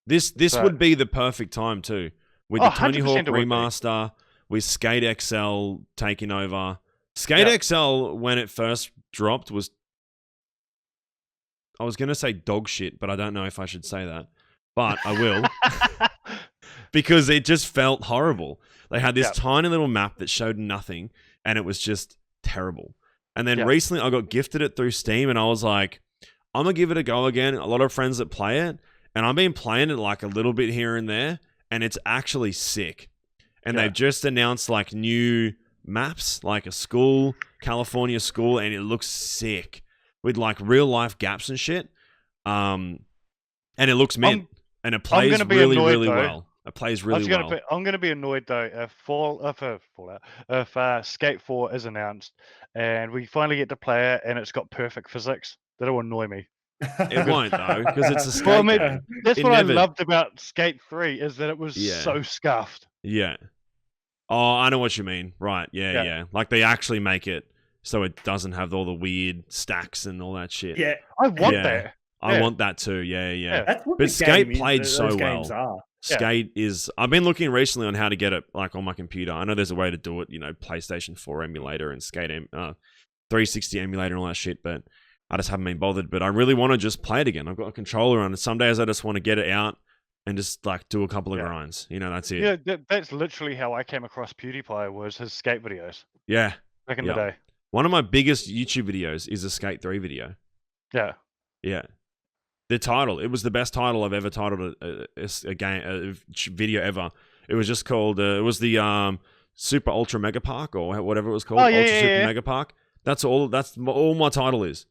This would be the perfect time too. With the Tony Hawk remaster, with Skate XL taking over. Skate XL, when it first dropped, was, I was going to say dog shit, but I don't know if I should say that. But I will. Because it just felt horrible. They had this tiny little map that showed nothing, and it was just terrible. And then recently I got gifted it through Steam, and I was like, I'm going to give it a go again. A lot of friends that play it, and I've been playing it like a little bit here and there, and it's actually sick. And they've just announced like new maps, like a school, California school, and it looks sick with like real life gaps and shit. And it looks mint, and it plays really well. It plays really well. I'm going to be annoyed though if Skate 4 is announced and we finally get to play it and it's got perfect physics. That'll annoy me. It won't though, because it's a skate. Well, I mean, that's what I loved about Skate 3 is that it was so scuffed. Yeah. Oh, I know what you mean. Right. Yeah. Like they actually make it so it doesn't have all the weird stacks and all that shit. Yeah. I want that. I want that too. Yeah. That's what but Skate played so well. Skate is. I've been looking recently on how to get it like on my computer. I know there's a way to do it. You know, PlayStation 4 emulator and Skate 360 emulator and all that shit. But I just haven't been bothered. But I really want to just play it again. I've got a controller on, and some days I just want to get it out and just like do a couple of grinds. You know, that's it. Yeah, that's literally how I came across PewDiePie was his skate videos. Yeah, back in the day. One of my biggest YouTube videos is a Skate 3 video. Yeah. The title, it was the best title I've ever titled a video ever. It was just called, it was the Super Ultra Mega Park or whatever it was called. Ultra Super Mega Park. That's all my title is.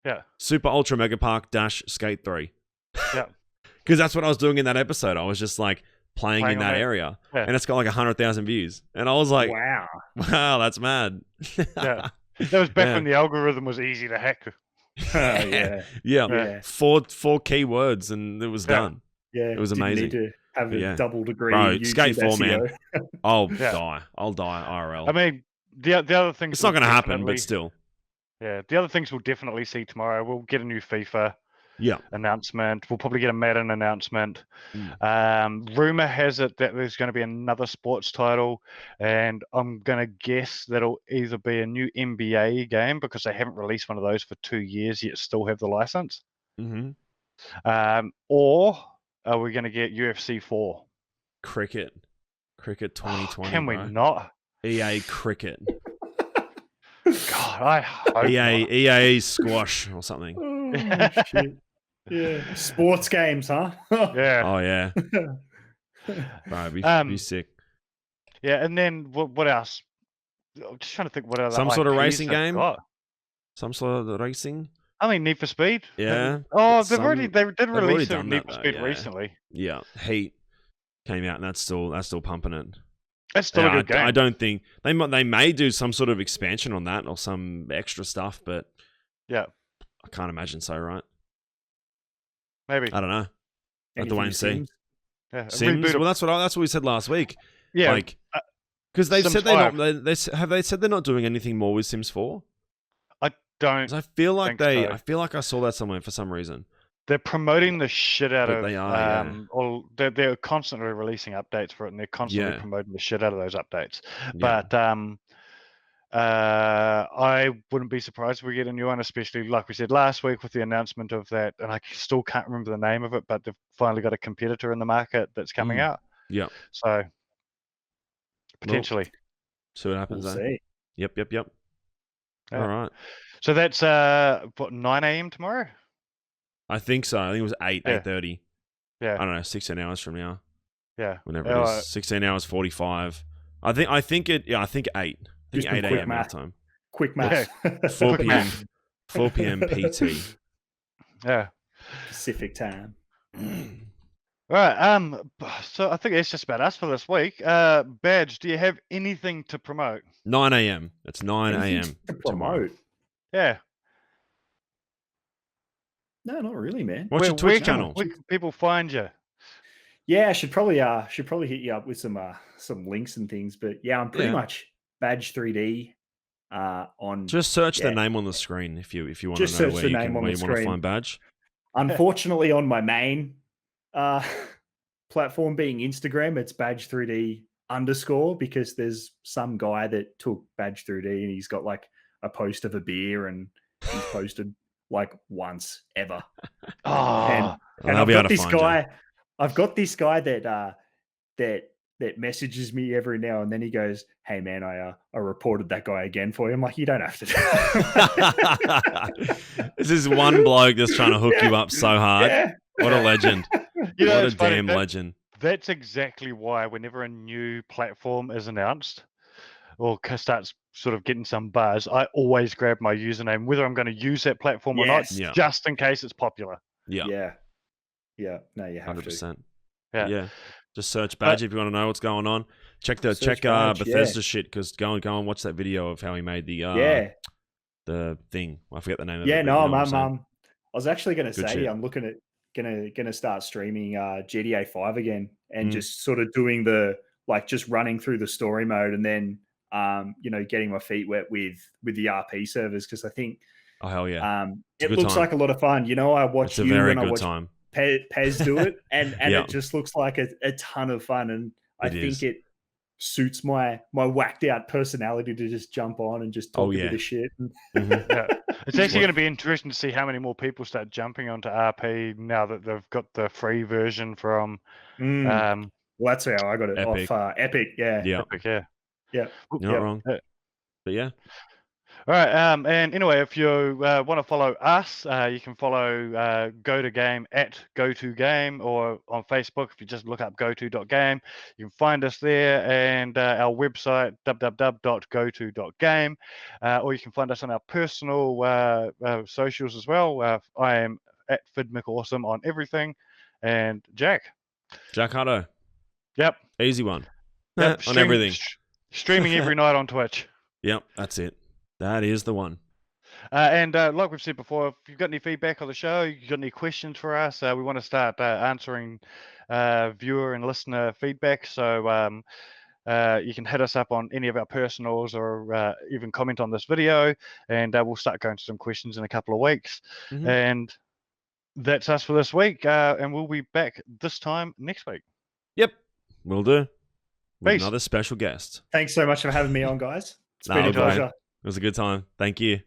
Yeah. Super Ultra Mega Park - Skate 3. Yeah. Because that's what I was doing in that episode. I was just like playing in that area, yeah. and it's got like 100,000 views, and I was like, wow, that's mad. Yeah, that was back when the algorithm was easy to hack. yeah, yeah. Four keywords, and it was done. Yeah, it was didn't amazing. need to have a double degree Bro, in YouTube Skate 4, SEO. man. I'll die IRL. I mean, the other things. It's not going to happen, but still. Yeah, the other things we'll definitely see tomorrow. We'll get a new FIFA announcement. We'll probably get a Madden announcement. Rumor has it that there's going to be another sports title, and I'm going to guess that'll either be a new NBA game because they haven't released one of those for 2 years yet, still have the license. Or are we going to get UFC 4? Cricket 2020. Can we not? EA Cricket. God, I hope EA Squash or something. Oh, shit. Yeah, sports games, huh? Yeah. Oh yeah. Bro, be sick. Yeah, and then what else? I'm just trying to think what other some sort of IPs racing they've game. got. Some sort of racing. I mean, Need for Speed. Yeah. Oh, they did release Need for Speed though, recently. Yeah, Heat came out, and that's still pumping it. That's still a good game. I don't think they may do some sort of expansion on that or some extra stuff, but I can't imagine so. Right? Maybe. I don't know. Have to wait and see. Yeah, Sims. Well, that's what we said last week. Yeah, like because they've Sims said they said they're not doing anything more with Sims 4. I don't. I feel like so. I feel like I saw that somewhere for some reason. They're promoting the shit out of. They are. They're constantly releasing updates for it, and they're constantly promoting the shit out of those updates. But I wouldn't be surprised if we get a new one, especially like we said last week with the announcement of that. And I still can't remember the name of it, but they've finally got a competitor in the market that's coming out. Yeah. So potentially. See what happens. We'll see. Yep. Yeah. All right. So that's 9 a.m. tomorrow. I think so. I think it was 8:30. Yeah. I don't know, 16 hours from now. Yeah. Whenever it is. 16 hours 45. I think 8. I think 8 a.m. our time. Quick math. 4 p.m. 4 p.m. PT. Yeah. Pacific time. All right. So I think it's just about us for this week. Badge, do you have anything to promote? 9 a.m. It's 9 a.m. tomorrow. Yeah. No, not really, man. What's your Twitch channel? Where can people find you? Yeah, I should probably hit you up with some links and things. But yeah, I'm pretty much Badge 3D on. Just search the name on the screen if you want just to know search where the name on where the you want to screen. find Badge. Unfortunately, on my main platform being Instagram, it's Badge 3D _, because there's some guy that took Badge 3D and he's got like a post of a beer and he's posted like once ever. And I've got this guy. I've got this guy that messages me every now and then. He goes, "Hey man, I reported that guy again for you." I'm like, "You don't have to." This is one bloke that's trying to hook you up so hard. Yeah. What a legend! What a damn legend! That's exactly why whenever a new platform is announced or starts sort of getting some buzz, I always grab my username, whether I'm going to use that platform or not, just in case it's popular. Yeah. No, you have 100%. to. Yeah. Just search Badge if you want to know what's going on. Check Bethesda shit, because go and watch that video of how he made the thing. I forget the name of it. Yeah, no, I was actually going to say I'm looking at gonna start streaming GTA 5 again and just sort of doing just running through the story mode and then getting my feet wet with the RP servers, because I think it looks like a lot of fun. I watch you and I watch Pez do it, and it just looks like a ton of fun, and I think it suits my whacked out personality to just jump on and just talk a bit of shit. It's actually going to be interesting to see how many more people start jumping onto RP now that they've got the free version from. Well, that's how I got it off Epic. Epic, yeah. You're not wrong. But yeah. All right. And anyway, if you want to follow us, you can follow GoToGame at gotogame, or on Facebook, if you just look up goto.game, you can find us there, and our website, www.goto.game, or you can find us on our personal socials as well. I am at FidMcAwesome on everything, and Jack Hutto. Yep. Easy one. Yep. On everything. Streaming every night on Twitch. Yep, that's it. That is the one. And like we've said before, if you've got any feedback on the show, you've got any questions for us, we want to start answering viewer and listener feedback. So you can hit us up on any of our personals or even comment on this video, and we'll start going to some questions in a couple of weeks. Mm-hmm. And that's us for this week, and we'll be back this time next week. Yep, will do. With Peace. another special guest. Thanks so much for having me on, guys. It's been a pleasure. It was a good time. Thank you.